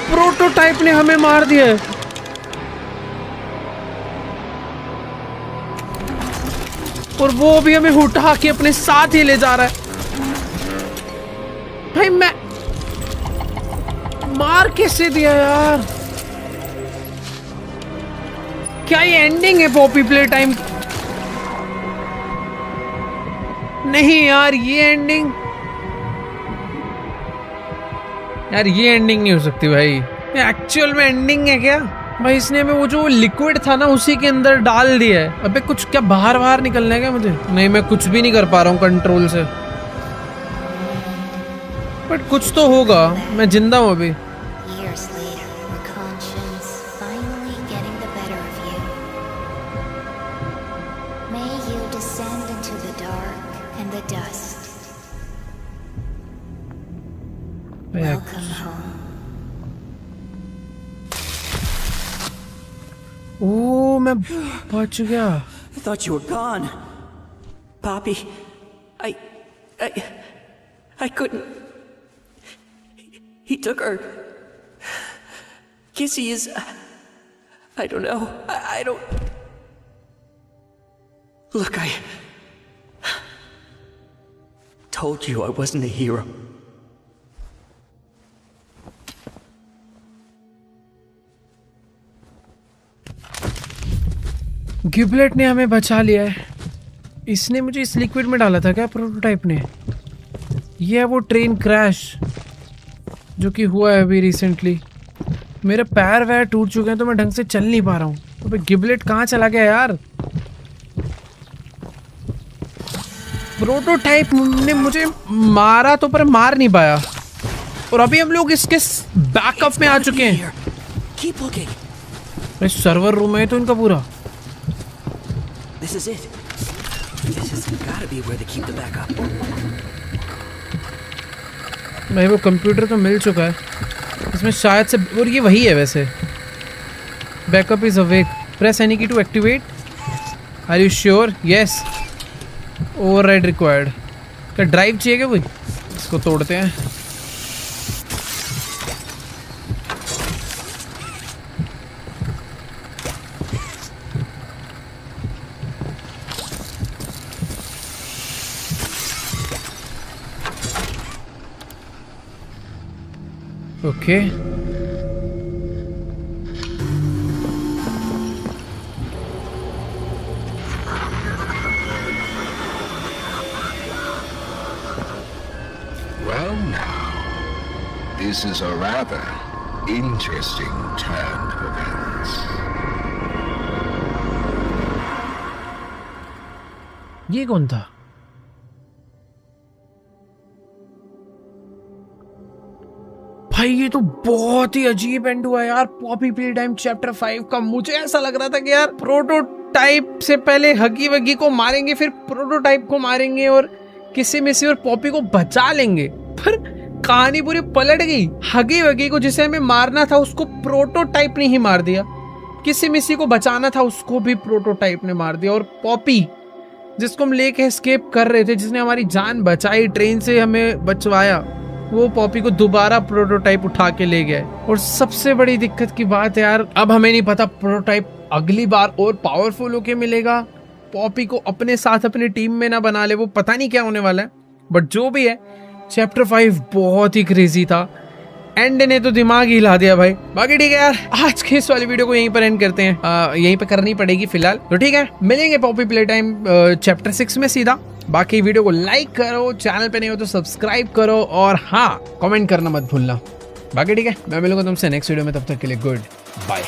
प्रोटोटाइप ने हमें मार दिया है। और वो भी हमें उठा के अपने साथ ही ले जा रहा है। भाई मैं मार कैसे दिया यार? क्या ये एंडिंग है पॉपी प्ले टाइम? नहीं यार, ये एंडिंग, यार ये एंडिंग नहीं हो सकती भाई। एक्चुअल में एंडिंग है क्या भाई? इसने हमें वो जो लिक्विड था ना उसी के अंदर डाल दिया है। अबे कुछ क्या बाहर बाहर निकलना है क्या मुझे? नहीं, मैं कुछ भी नहीं कर पा रहा हूँ कंट्रोल से, बट कुछ तो होगा। मैं जिंदा हूँ अभी। Years later, your conscience finally getting the better of you. May you descend into the dark and the dust. Welcome home. ओ, मैं बच गया। I thought you were gone. Poppy, I couldn't. He took her. Kissy is... I don't know. I don't... Look, I... told you I wasn't a hero. गिबलेट ने हमें बचा लिया है। इसने मुझे इस लिक्विड में डाला था क्या प्रोटोटाइप ने? ये है वो ट्रेन क्रैश जो कि हुआ है अभी रिसेंटली। मेरे पैर वैर टूट चुके हैं तो मैं ढंग से चल नहीं पा रहा हूँ। तो गिबलेट कहाँ चला गया यार? प्रोटोटाइप ने मुझे मारा तो पर मार नहीं पाया, और अभी हम लोग इसके बैकअप में आ चुके हैं। Keep looking. सर्वर रूम है तो इनका पूरा। This is it. This has gotta be where they keep the backup. भाई वो कंप्यूटर तो मिल चुका है, इसमें शायद से, और ये वही है वैसे। Backup is awake, press any key to activate. Are you sure? Yes. Override required. क्या ड्राइव चाहिए क्या कोई? इसको तोड़ते हैं। Okay, Well now, this is a rather interesting turn of events. ये कौन था? भाई ये तो बहुत ही अजीब एंड हुआ यार पॉपी प्ले टाइम चैप्टर 5 का। मुझे ऐसा लग रहा था कि यार प्रोटोटाइप से पहले हगी वगी को मारेंगे, फिर प्रोटोटाइप को मारेंगे और किसी मिसी और पॉपी को बचा लेंगे, पर कहानी पूरी पलट गई। हगी वगी को जिसे हमें मारना था उसको प्रोटोटाइप ने ही मार दिया, किसी मिसी को बचाना था उसको भी प्रोटोटाइप ने मार दिया, और पॉपी जिसको हम लेके एस्केप कर रहे थे, जिसने हमारी जान बचाई, ट्रेन से हमें बचवाया, वो पॉपी को दोबारा प्रोटोटाइप उठा के ले गए। और सबसे बड़ी दिक्कत की बात है यार, अब हमें नहीं पता प्रोटोटाइप अगली बार और पावरफुल होके मिलेगा, पॉपी को अपने साथ अपनी टीम में ना बना ले, वो पता नहीं क्या होने वाला है। बट जो भी है, चैप्टर 5 बहुत ही क्रेजी था, एंड ने तो दिमाग ही हिला दिया भाई। बाकी ठीक है यार, आज के इस वाली वीडियो को यहीं पर एंड करते हैं। यहीं पर करनी पड़ेगी फिलहाल, तो ठीक है, मिलेंगे पॉपी प्ले टाइम चैप्टर 6 में सीधा। बाकी वीडियो को लाइक करो, चैनल पे नहीं हो तो सब्सक्राइब करो, और हाँ, कमेंट करना मत भूलना। बाकी ठीक है, मैं मिलूंगा तुमसे नेक्स्ट वीडियो में, तब तक के लिए गुड बाय।